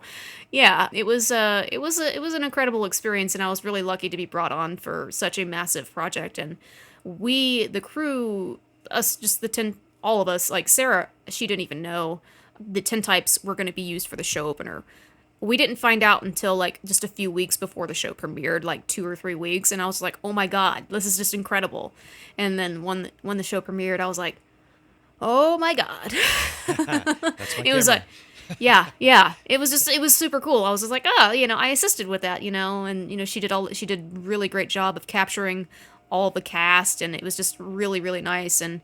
yeah, it was an incredible experience, and I was really lucky to be brought on for such a massive project. And the crew, us, just all of us, like Sarah, she didn't even know the tintypes were going to be used for the show opener. We didn't find out until like just a few weeks before the show premiered, like 2 or 3 weeks, and I was like, "Oh my god, this is just incredible!" And then when the show premiered, I was like, "Oh my god!" That's my It was like, yeah, it was super cool. I was just like, "Oh, I assisted with that, and she did really great job of capturing all the cast, and it was just really, really nice." And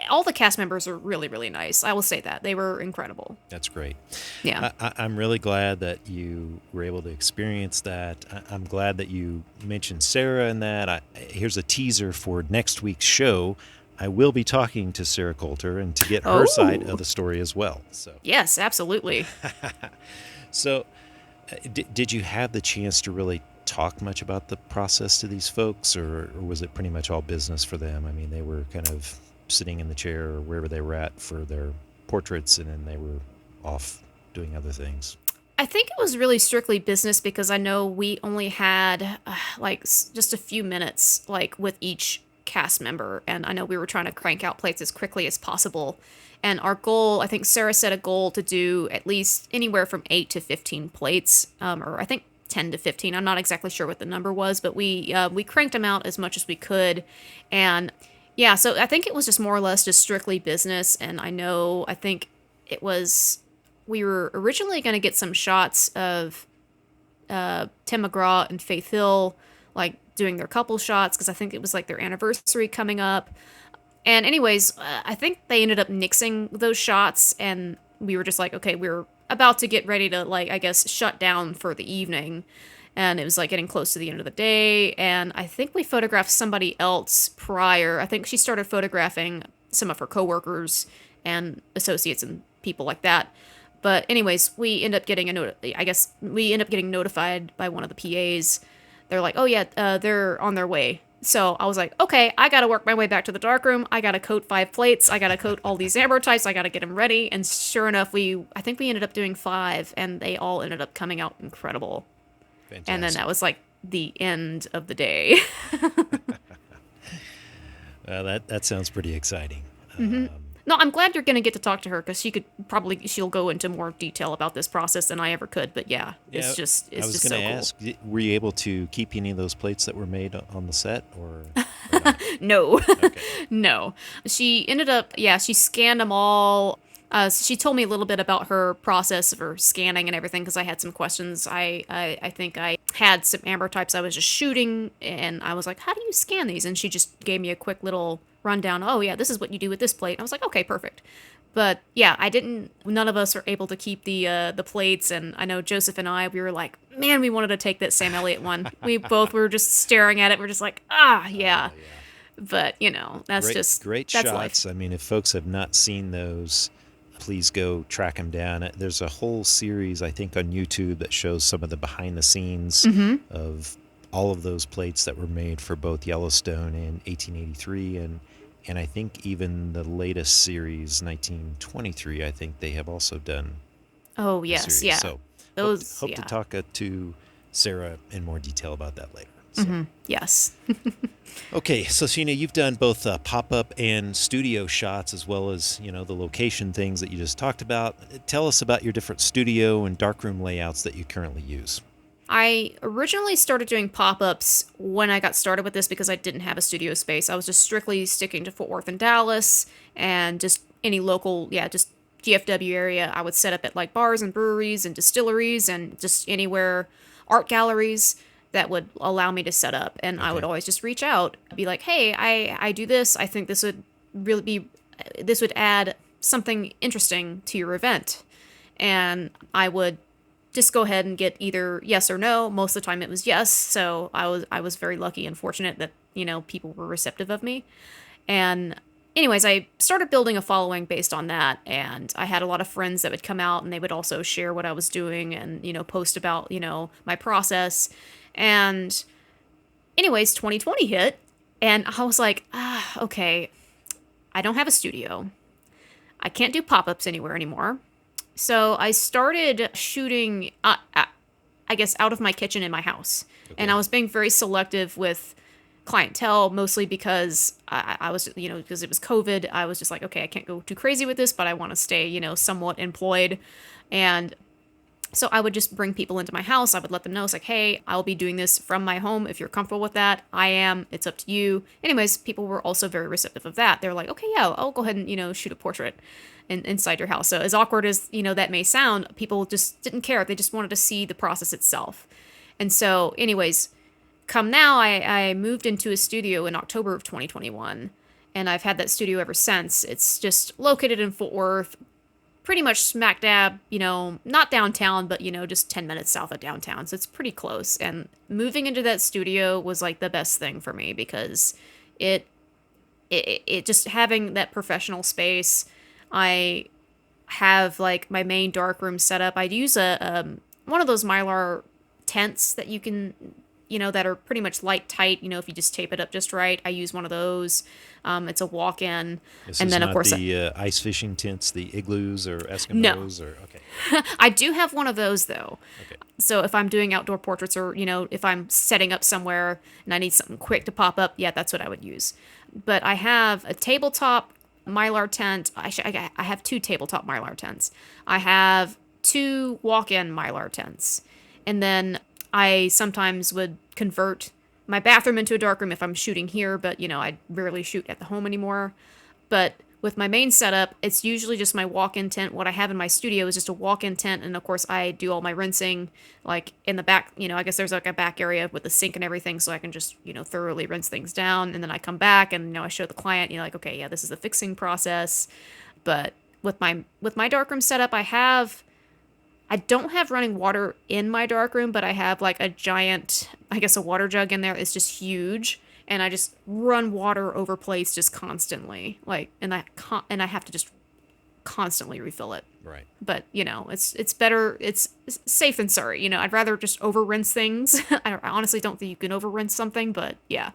all the cast members are really, really nice. I will say that. They were incredible. That's great. Yeah. I'm really glad that you were able to experience that. I'm glad that you mentioned Sarah in that. Here's a teaser for next week's show. I will be talking to Sarah Coulter and to get her side of the story as well. So yes, absolutely. So did you have the chance to really talk much about the process to these folks, or was it pretty much all business for them? I mean, they were kind of sitting in the chair or wherever they were at for their portraits, and then they were off doing other things. I think it was really strictly business, because I know we only had just a few minutes with each cast member, and I know we were trying to crank out plates as quickly as possible. And our goal, I think Sarah set a goal to do at least anywhere from 8 to 15 plates, or I think 10 to 15. I'm not exactly sure what the number was, but we cranked them out as much as we could. And yeah, so I think it was just more or less just strictly business. And I think we were originally going to get some shots of Tim McGraw and Faith Hill, doing their couple shots, because I think it was their anniversary coming up. And anyways, I think they ended up nixing those shots, and we were just like, okay, we're about to get ready to, I guess, shut down for the evening. And it was, getting close to the end of the day, and I think we photographed somebody else prior. I think she started photographing some of her coworkers and associates and people like that. But anyways, we end up getting I guess we end up getting notified by one of the PAs. They're like, oh yeah, they're on their way. So I was like, okay, I got to work my way back to the darkroom. I got to coat 5 plates. I got to coat all these amber types. I got to get them ready. And sure enough, I think we ended up doing 5, and they all ended up coming out incredible. Fantastic. And then that was like the end of the day. That sounds pretty exciting. No, I'm glad you're going to get to talk to her, because she'll go into more detail about this process than I ever could. But yeah, it's just I was so going to cool. ask, were you able to keep any of those plates that were made on the set, or not? No, Okay. no. She ended up, she scanned them all. She told me a little bit about her process for scanning and everything, because I had some questions. I think I had some amber types I was just shooting, and I was like, how do you scan these? And she just gave me a quick little rundown. Oh yeah, this is what you do with this plate. And I was like, okay, perfect. But yeah, none of us were able to keep the plates. And I know Joseph and I, we were like, man, we wanted to take that Sam Elliott one. We both were just staring at it. We're just like, yeah. Yeah. But that's great that's shots. life. I mean, if folks have not seen those, please go track them down. There's a whole series, I think, on YouTube that shows some of the behind the scenes of all of those plates that were made for both Yellowstone in 1883 and I think even the latest series, 1923, I think they have also done Oh the yes, series. yeah. So Those, hope to yeah. talk to Sarah in more detail about that later. So. Yes. Okay, so Sheena, you've done both pop-up and studio shots, as well as the location things that you just talked about. Tell us about your different studio and darkroom layouts that you currently use. I originally started doing pop-ups when I got started with this, because I didn't have a studio space. I was just strictly sticking to Fort Worth and Dallas, and just any local, just DFW area. I would set up at like bars and breweries and distilleries, and just anywhere, art galleries that would allow me to set up. And I would Okay. always just reach out, be like, hey, I do this. I think this would add something interesting to your event. And I would just go ahead and get either yes or no. Most of the time it was yes. So I was very lucky and fortunate that, people were receptive of me. And anyways, I started building a following based on that. And I had a lot of friends that would come out, and they would also share what I was doing and, post about, my process. And anyways, 2020 hit, and I was like, okay, I don't have a studio. I can't do pop-ups anywhere anymore. So I started shooting, I guess, out of my kitchen in my house. Okay. And I was being very selective with clientele, mostly because I was, because it was COVID. I was just like, okay, I can't go too crazy with this, but I want to stay, somewhat employed. And so I would just bring people into my house. I would let them know, it's like, hey, I'll be doing this from my home. If you're comfortable with that, I am. It's up to you. Anyways, people were also very receptive of that. They're like, okay, yeah, I'll go ahead and, shoot a portrait inside your house. So as awkward as, that may sound, people just didn't care. They just wanted to see the process itself. And so anyways, come now, I moved into a studio in October of 2021. And I've had that studio ever since. It's just located in Fort Worth, pretty much smack dab, not downtown, but, just 10 minutes south of downtown. So it's pretty close. And moving into that studio was like the best thing for me, because it just having that professional space. I have like my main darkroom set up. I'd use one of those Mylar tents that you can, that are pretty much light tight, if you just tape it up just right. I use one of those. It's a walk-in. This and is then not of course the ice fishing tents, the igloos or Eskimos, or okay. I do have one of those though. Okay. So if I'm doing outdoor portraits, or, if I'm setting up somewhere and I need something quick to pop up, yeah, that's what I would use. But I have a tabletop Mylar tent. I have 2 tabletop Mylar tents. I have 2 walk-in Mylar tents. And then I sometimes would convert my bathroom into a darkroom if I'm shooting here, but, I rarely shoot at the home anymore. But with my main setup, it's usually just my walk-in tent. What I have in my studio is just a walk-in tent, and of course I do all my rinsing, like in the back, I guess there's like a back area with the sink and everything, so I can just, thoroughly rinse things down, and then I come back and, I show the client, like, okay, yeah, this is the fixing process. But with my darkroom setup, I don't have running water in my darkroom, but I have like a giant, I guess a water jug in there. It's just huge. And I just run water over plates just constantly. Like, and I have to just constantly refill it. Right. But, it's better, it's safe than sorry. I'd rather just over rinse things. I honestly don't think you can over rinse something, but yeah.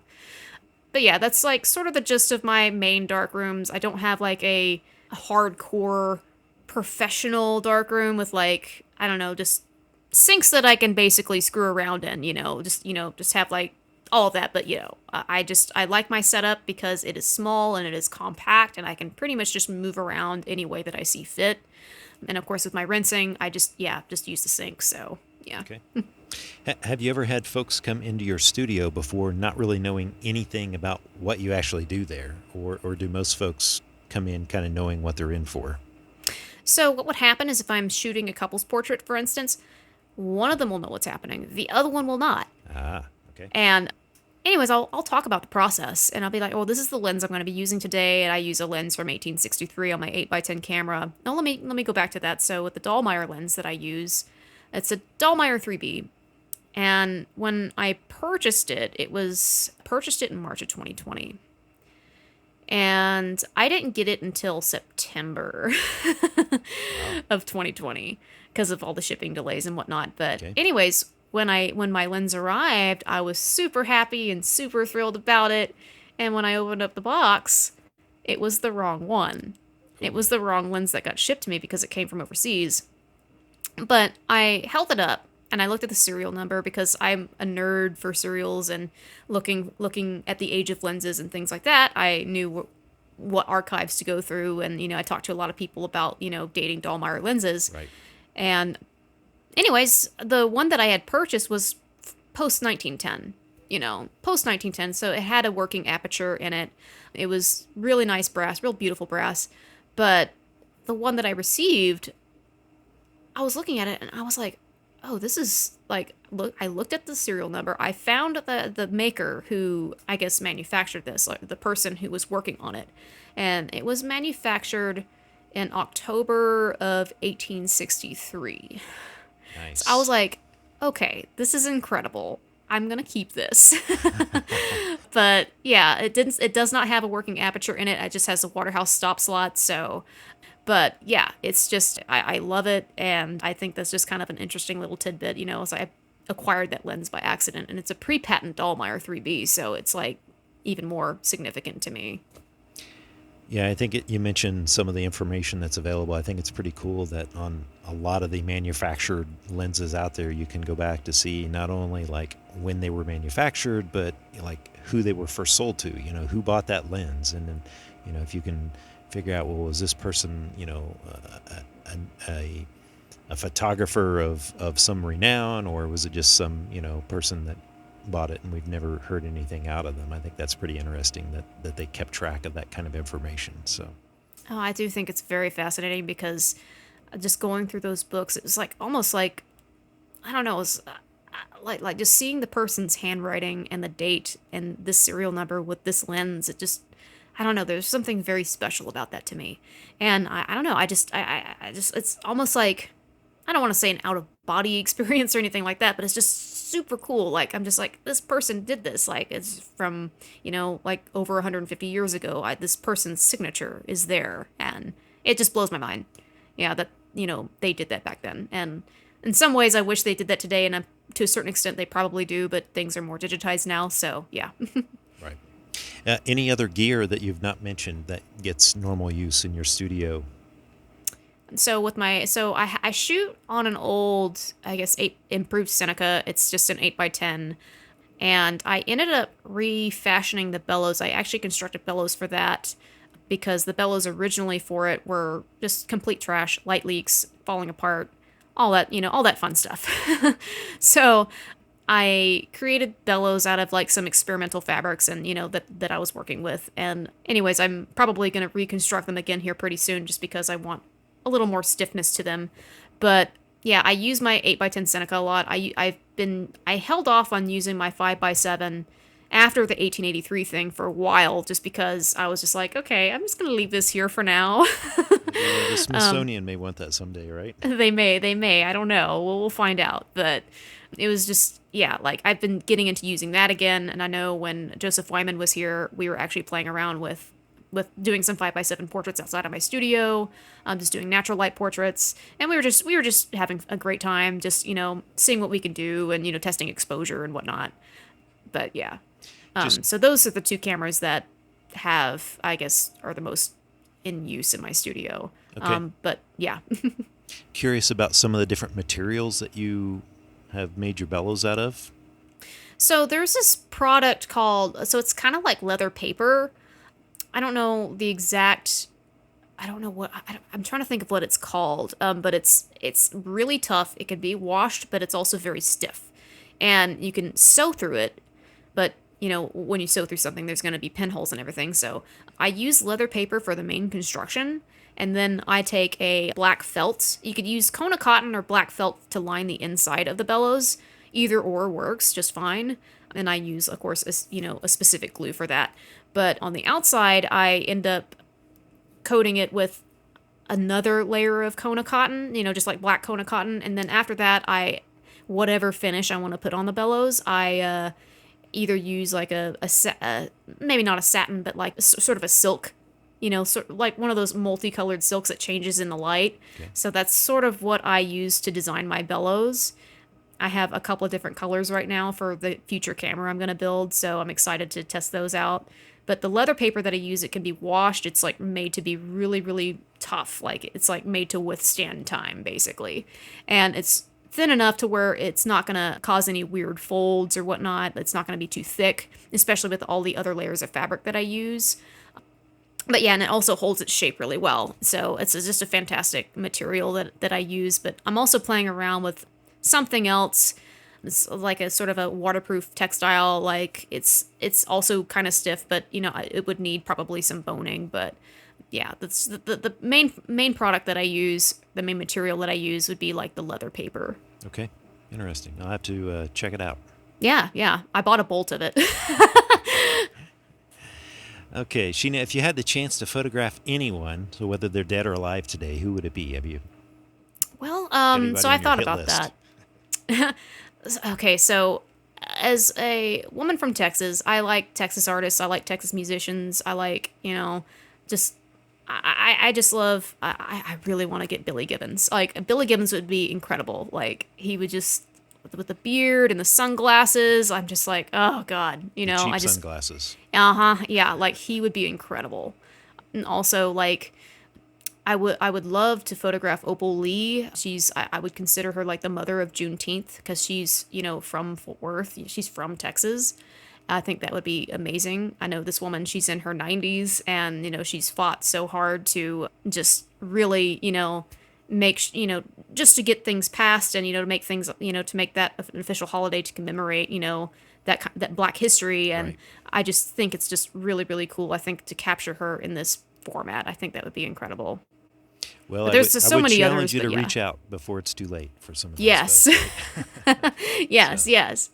But yeah, that's like sort of the gist of my main dark rooms. I don't have like a hardcore professional dark room with like, I don't know, just sinks that I can basically screw around in, just have like all of that. But, I like my setup because it is small and it is compact and I can pretty much just move around any way that I see fit. And of course, with my rinsing, I just use the sink. So, yeah. Okay. Have you ever had folks come into your studio before not really knowing anything about what you actually do there? Or do most folks come in kind of knowing what they're in for? So what would happen is if I'm shooting a couple's portrait, for instance, one of them will know what's happening. The other one will not. Ah, okay. And anyways, I'll talk about the process and I'll be like, oh, this is the lens I'm going to be using today. And I use a lens from 1863 on my 8x10 camera. Now let me go back to that. So with the Dallmeyer lens that I use, it's a Dallmeyer 3B. And when I purchased it, purchased it in March of 2020. And I didn't get it until September of 2020 because of all the shipping delays and whatnot. But anyways, when my lens arrived, I was super happy and super thrilled about it. And when I opened up the box, it was the wrong one. It was the wrong lens that got shipped to me because it came from overseas. But I held it up and I looked at the serial number because I'm a nerd for serials and looking at the age of lenses and things like that. I knew what archives to go through, and I talked to a lot of people about dating Dallmeyer lenses. Right. And anyways, the one that I had purchased was post 1910. Post 1910, so it had a working aperture in it. It was really nice brass, real beautiful brass. But the one that I received, I was looking at it and I was like, oh, this is like, look, I looked at the serial number. I found the maker who I guess manufactured this, like the person who was working on it. And it was manufactured in October of 1863. Nice. So I was like, okay, this is incredible. I'm going to keep this. But yeah, it does not have a working aperture in it. It just has a Waterhouse stop slot. So, but yeah, it's just, I love it. And I think that's just kind of an interesting little tidbit, as I acquired that lens by accident, and it's a pre-patent Dallmeyer 3B. So it's like even more significant to me. Yeah, I think you mentioned some of the information that's available. I think it's pretty cool that on a lot of the manufactured lenses out there, you can go back to see not only like when they were manufactured, but like who they were first sold to, who bought that lens. And then, if you can figure out, well, was this person, a photographer of some renown, or was it just some, person that bought it and we've never heard anything out of them? I think that's pretty interesting that they kept track of that kind of information. So, oh, I do think it's very fascinating because just going through those books, it was like almost like, I don't know, it was like just seeing the person's handwriting and the date and this serial number with this lens. It just, I don't know, there's something very special about that to me. And I don't know, I just, it's almost like, I don't want to say an out of body experience or anything like that, but it's just super cool. Like, I'm just like, this person did this. Like, it's from, like over 150 years ago. This person's signature is there. And it just blows my mind. Yeah, that, they did that back then. And in some ways, I wish they did that today. And to a certain extent, they probably do. But things are more digitized now. So, yeah. Right. Any other gear that you've not mentioned that gets normal use in your studio? So I shoot on an old, I guess, improved Seneca. It's just an 8x10. And I ended up refashioning the bellows. I actually constructed bellows for that because the bellows originally for it were just complete trash, light leaks, falling apart, all that, all that fun stuff. So I created bellows out of like some experimental fabrics and, that I was working with. And anyways, I'm probably going to reconstruct them again here pretty soon just because I want a little more stiffness to them. But yeah, I use my 8x10 Seneca a lot. I held off on using my 5x7 after the 1883 thing for a while just because I was just like, okay, I'm just going to leave this here for now. Yeah, the Smithsonian may want that someday, right? They may. I don't know. We'll find out. But it was just, yeah, like I've been getting into using that again. And I know when Joseph Wyman was here, we were actually playing around with with doing some 5x7 portraits outside of my studio, just doing natural light portraits, and we were just having a great time, just seeing what we could do and testing exposure and whatnot. But yeah, so those are the two cameras that I guess, are the most in use in my studio. Okay. But yeah. Curious about some of the different materials that you have made your bellows out of? So there's this product so it's kind of like leather paper. I don't know the exact, I don't know what, I'm trying to think of what it's called. But it's really tough. It can be washed, but it's also very stiff. And you can sew through it, but when you sew through something, there's going to be pinholes and everything. So I use leather paper for the main construction. And then I take a black felt. You could use Kona cotton or black felt to line the inside of the bellows. Either or works just fine. And I use, of course, a specific glue for that. But on the outside, I end up coating it with another layer of Kona cotton, just like black Kona cotton. And then after that, whatever finish I want to put on the bellows, I either use like maybe not a satin, but like sort of a silk, sort of like one of those multicolored silks that changes in the light. Okay. So that's sort of what I use to design my bellows. I have a couple of different colors right now for the future camera I'm going to build, so I'm excited to test those out. But the leather paper that I use, it can be washed. It's like made to be really, really tough. Like it's like made to withstand time, basically. And it's thin enough to where it's not going to cause any weird folds or whatnot. It's not going to be too thick, especially with all the other layers of fabric that I use. But yeah, and it also holds its shape really well. So it's just a fantastic material that I use. But I'm also playing around with something else. It's like a sort of a waterproof textile. Like it's also kind of stiff, but it would need probably some boning. But yeah, that's the main product that I use. The main material that I use would be like the leather paper. Okay, interesting. I'll have to check it out. Yeah. I bought a bolt of it. Okay, Sheena, if you had the chance to photograph anyone, so whether they're dead or alive today, who would it be? Have you? Well, anybody so on I your thought hit about list? that. Okay, so as a woman from Texas, I like Texas artists. I like Texas musicians. I like, just I just love. I really want to get Billy Gibbons. Like Billy Gibbons would be incredible. Like he would just with the beard and the sunglasses. I'm just like, oh God, The cheap sunglasses. yeah, like he would be incredible. And also like I would love to photograph Opal Lee. I would consider her like the mother of Juneteenth because she's, from Fort Worth. She's from Texas. I think that would be amazing. I know this woman, she's in her 90s and, she's fought so hard to just really, just to get things passed and, to make things, to make that an official holiday to commemorate, that Black history. And Right. I just think it's just really, really cool. I think to capture her in this format, I think that would be incredible. Well, But there's just so many challenge others, you to but yeah. reach out before it's too late for some of those Yes. folks. Yes.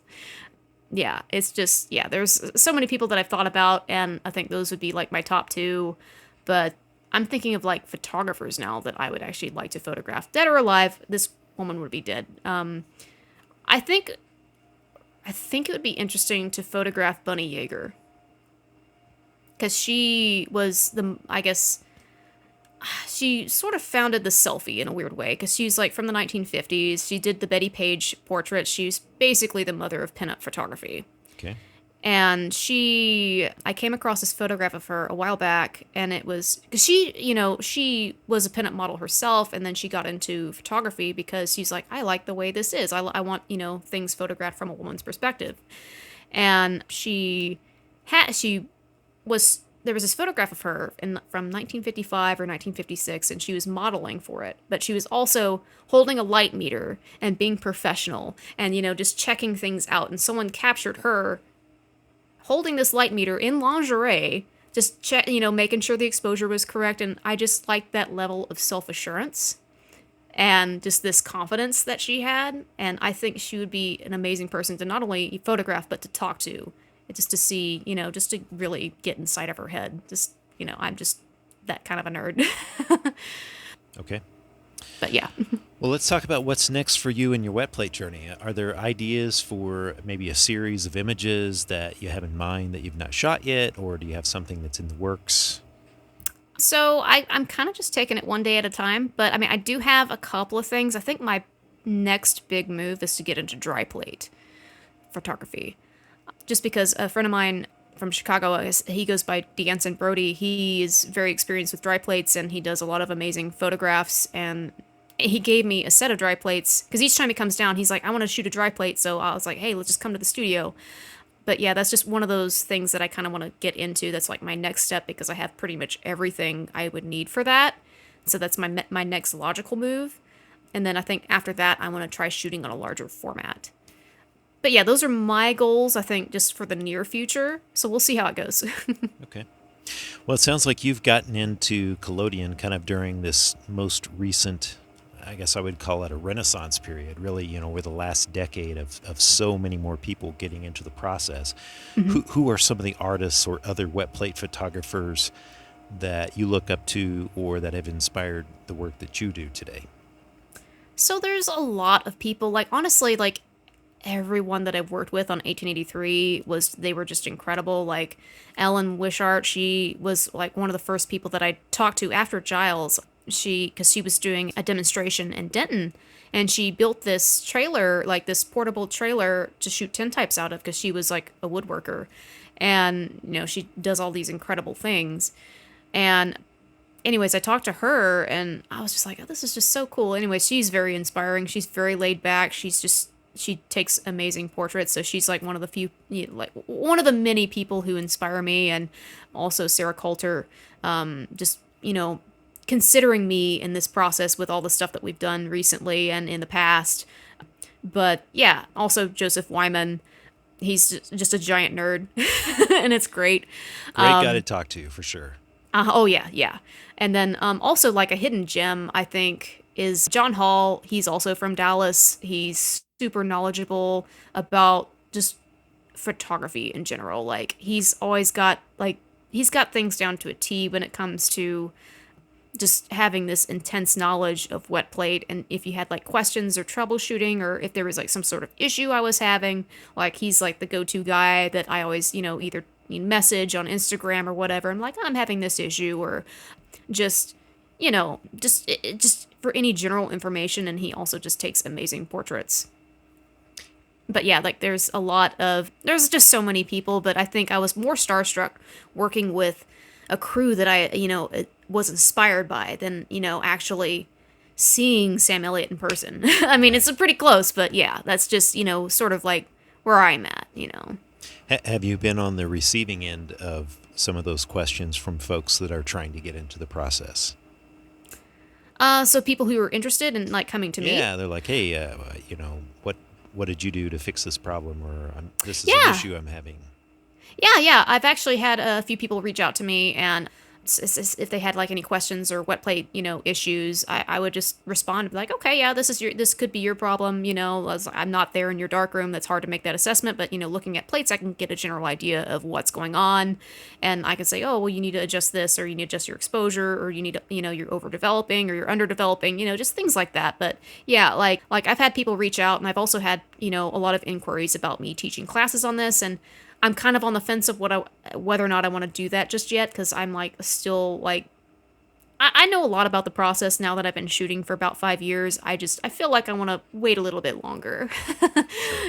Yeah, it's just, there's so many people that I've thought about, and I think those would be like my top two. But I'm thinking of like photographers now that I would actually like to photograph. Dead or alive, this woman would be dead. I think it would be interesting to photograph Bunny Yeager. Because she was she sort of founded the selfie in a weird way, because she's like from the 1950s. She did the Betty Page portrait. She's basically the mother of pinup photography. Okay. And I came across this photograph of her a while back, and it was, because she was a pinup model herself, and then she got into photography because she's like, I like the way this is. I want, things photographed from a woman's perspective. And there was this photograph of her from 1955 or 1956, and she was modeling for it. But she was also holding a light meter and being professional and, just checking things out. And someone captured her holding this light meter in lingerie, just making sure the exposure was correct. And I just liked that level of self-assurance and just this confidence that she had. And I think she would be an amazing person to not only photograph, but to talk to. Just to see, just to really get inside of her head. Just, I'm just that kind of a nerd. Okay. But yeah. Well, let's talk about what's next for you in your wet plate journey. Are there ideas for maybe a series of images that you have in mind that you've not shot yet, or do you have something that's in the works? So I'm kind of just taking it one day at a time, but I mean, I do have a couple of things. I think my next big move is to get into dry plate photography. Just because a friend of mine from Chicago, he goes by D'Anson Brody. He is very experienced with dry plates and he does a lot of amazing photographs. And he gave me a set of dry plates because each time he comes down, he's like, I want to shoot a dry plate. So I was like, hey, let's just come to the studio. But yeah, that's just one of those things that I kind of want to get into. That's like my next step because I have pretty much everything I would need for that. So that's my next logical move. And then I think after that, I want to try shooting on a larger format. But yeah, those are my goals, I think, just for the near future. So we'll see how it goes. Okay. Well, it sounds like you've gotten into collodion kind of during this most recent, I guess I would call it a renaissance period, really, with the last decade of so many more people getting into the process. Who are some of the artists or other wet plate photographers that you look up to or that have inspired the work that you do today? So there's a lot of people, like, honestly, like, everyone that I've worked with on 1883 they were just incredible. Like Ellen Wishart, she was like one of the first people that I talked to after Giles. Because she was doing a demonstration in Denton, and she built this trailer, like this portable trailer to shoot tintypes out of, because she was like a woodworker, and she does all these incredible things. And anyways, I talked to her and I was just like, oh, this is just so cool. Anyway, she's very inspiring. She's very laid back. She takes amazing portraits. So she's like one of the few, like one of the many people who inspire me. And also Sarah Coulter, just, considering me in this process with all the stuff that we've done recently and in the past. But yeah, also Joseph Wyman. He's just a giant nerd and it's great. Great guy to talk to for sure. Oh yeah, yeah. And then also like a hidden gem, I think, is John Hall. He's also from Dallas. He's super knowledgeable about just photography in general. Like he's got things down to a T when it comes to just having this intense knowledge of wet plate. And if you had like questions or troubleshooting, or if there was like some sort of issue I was having, like he's like the go-to guy that I always, either message on Instagram or whatever. I'm like, I'm having this issue, or just, just for any general information. And he also just takes amazing portraits. But yeah, like there's just so many people, but I think I was more starstruck working with a crew that I, was inspired by than, actually seeing Sam Elliott in person. I mean, it's pretty close, but yeah, that's just, sort of like where I'm at. Have you been on the receiving end of some of those questions from folks that are trying to get into the process? So people who are interested in like coming to me? Yeah, they're like, hey, what did you do to fix this problem? Or this is an issue I'm having. Yeah. I've actually had a few people reach out to me, and if they had like any questions or wet plate, issues, I would just respond and be like, okay, yeah, this could be your problem. I'm not there in your darkroom. That's hard to make that assessment. But, looking at plates, I can get a general idea of what's going on. And I can say, oh, well, you need to adjust this, or you need to adjust your exposure, or you need to, you're overdeveloping or you're underdeveloping, just things like that. But yeah, like I've had people reach out, and I've also had, a lot of inquiries about me teaching classes on this. And I'm kind of on the fence of whether or not I want to do that just yet, because I'm like still like I know a lot about the process now that I've been shooting for about 5 years. I feel like I want to wait a little bit longer,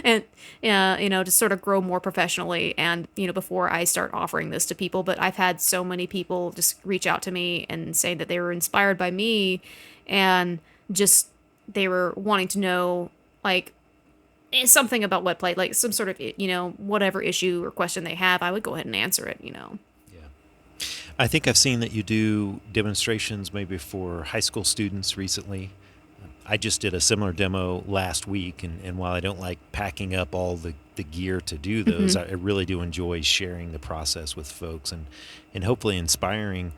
and to sort of grow more professionally, and before I start offering this to people. But I've had so many people just reach out to me and say that they were inspired by me, and just they were wanting to know like something about wet plate, like some sort of, whatever issue or question they have, I would go ahead and answer it. Yeah. I think I've seen that you do demonstrations maybe for high school students recently. I just did a similar demo last week, and while I don't like packing up all the gear to do those, I really do enjoy sharing the process with folks and hopefully inspiring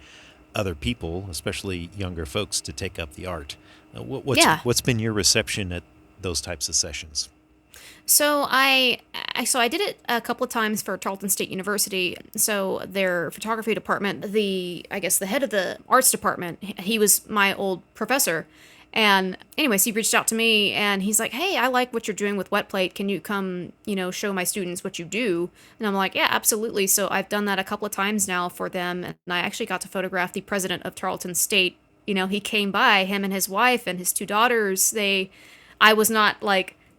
other people, especially younger folks, to take up the art. What's been your reception at those types of sessions? So I did it a couple of times for Tarleton State University. So their photography department, the head of the arts department, he was my old professor. And anyways, he reached out to me and he's like, "Hey, I like what you're doing with wet plate. Can you come, show my students what you do?" And I'm like, "Yeah, absolutely." So I've done that a couple of times now for them. And I actually got to photograph the president of Tarleton State. He came by, him and his wife and his two daughters. I was not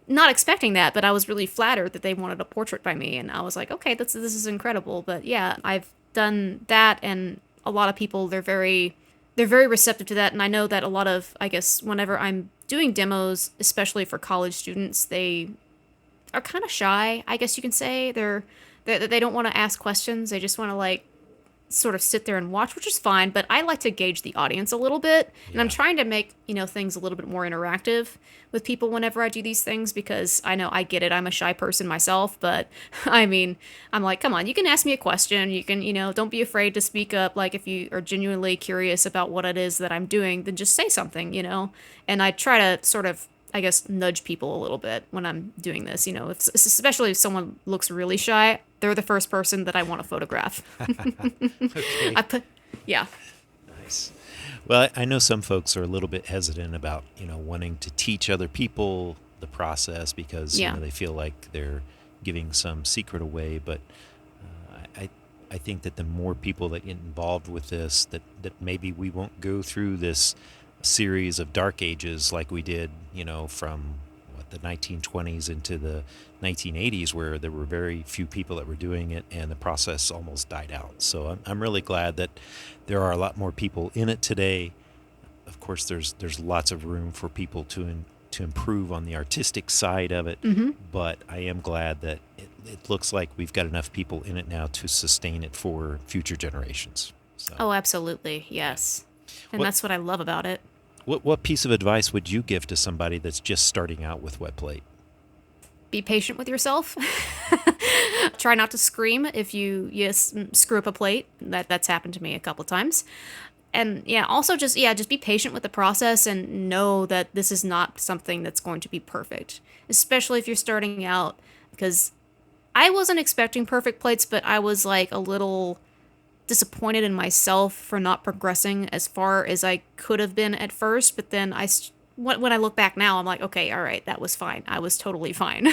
expecting that, but I was really flattered that they wanted a portrait by me. And I was like, okay, this is incredible. But yeah, I've done that. And a lot of people, they're very receptive to that. And I know that a lot of, I guess, whenever I'm doing demos, especially for college students, they are kind of shy, I guess you can say. They don't want to ask questions. They just want to sort of sit there and watch, which is fine, but I like to gauge the audience a little bit. And I'm trying to make, things a little bit more interactive with people whenever I do these things, because I know I get it. I'm a shy person myself, but I mean, I'm like, come on, you can ask me a question. You can, don't be afraid to speak up. Like if you are genuinely curious about what it is that I'm doing, then just say something, And I try to sort of, I guess, nudge people a little bit when I'm doing this, especially if someone looks really shy, they're the first person that I want to photograph. Okay. Yeah. Nice. Well, I know some folks are a little bit hesitant about, wanting to teach other people the process because, they feel like they're giving some secret away. But I think that the more people that get involved with this, that maybe we won't go through this series of dark ages like we did, from the 1920s into the 1980s, where there were very few people that were doing it and the process almost died out. So I'm really glad that there are a lot more people in it today. Of course, there's lots of room for people to improve on the artistic side of it, but I am glad that it looks like we've got enough people in it now to sustain it for future generations. So. Oh, absolutely. Yes. And that's what I love about it. What piece of advice would you give to somebody that's just starting out with wet plate? Be patient with yourself. Try not to scream if you screw up a plate. That's happened to me a couple of times. And also just be patient with the process and know that this is not something that's going to be perfect, especially if you're starting out, because I wasn't expecting perfect plates, but I was like a little disappointed in myself for not progressing as far as I could have been at first. But then when I look back now, I'm like, okay, all right, that was fine. I was totally fine.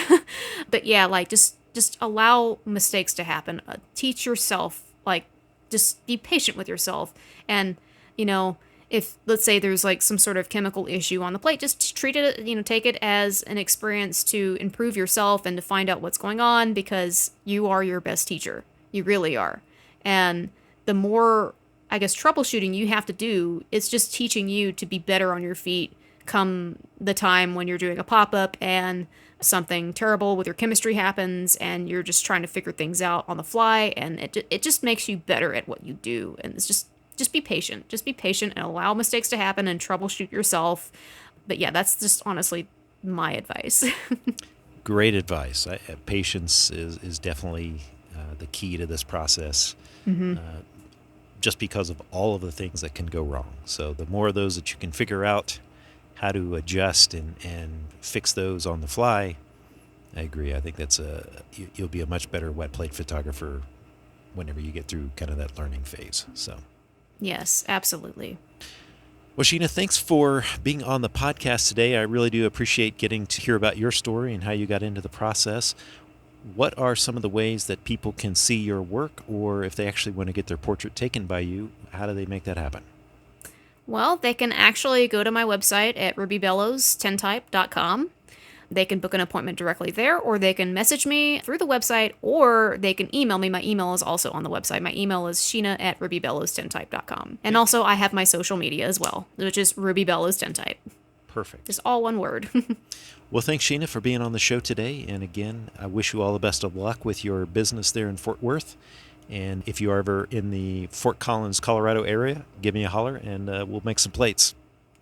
But just allow mistakes to happen. Teach yourself, just be patient with yourself. And, if let's say there's some sort of chemical issue on the plate, just treat it, take it as an experience to improve yourself and to find out what's going on, because you are your best teacher. You really are. And the more, I guess, troubleshooting you have to do, it's just teaching you to be better on your feet come the time when you're doing a pop-up and something terrible with your chemistry happens and you're just trying to figure things out on the fly, and it just makes you better at what you do. And it's just be patient. Just be patient and allow mistakes to happen and troubleshoot yourself. But yeah, that's just honestly my advice. Great advice. Patience is definitely the key to this process. Just because of all of the things that can go wrong. So the more of those that you can figure out how to adjust and fix those on the fly, I agree. I think you'll be a much better wet plate photographer whenever you get through kind of that learning phase. So. Yes, absolutely. Well, Sheena, thanks for being on the podcast today. I really do appreciate getting to hear about your story and how you got into the process. What are some of the ways that people can see your work, or if they actually want to get their portrait taken by you, how do they make that happen? Well, they can actually go to my website at rubybellowstintype.com. They can book an appointment directly there, or they can message me through the website, or they can email me. My email is also on the website. My email is sheena@rubybellowstintype.com. And also I have my social media as well, which is rubybellowstintype. Perfect. Just all one word. Well, thanks, Sheena, for being on the show today. And again, I wish you all the best of luck with your business there in Fort Worth. And if you are ever in the Fort Collins, Colorado area, give me a holler and we'll make some plates.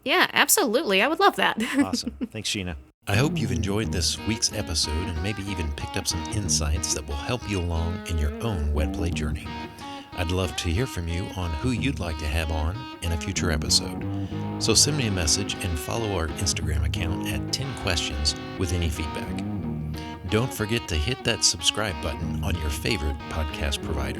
Yeah, absolutely. I would love that. Awesome. Thanks, Sheena. I hope you've enjoyed this week's episode and maybe even picked up some insights that will help you along in your own wet plate journey. I'd love to hear from you on who you'd like to have on in a future episode. So send me a message and follow our Instagram account at 10 questions with any feedback. Don't forget to hit that subscribe button on your favorite podcast provider.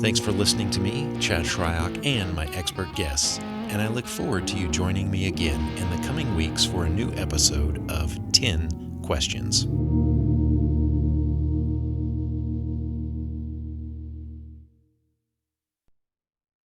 Thanks for listening to me, Chad Shryock, and my expert guests and I look forward to you joining me again in the coming weeks for a new episode of 10 Questions.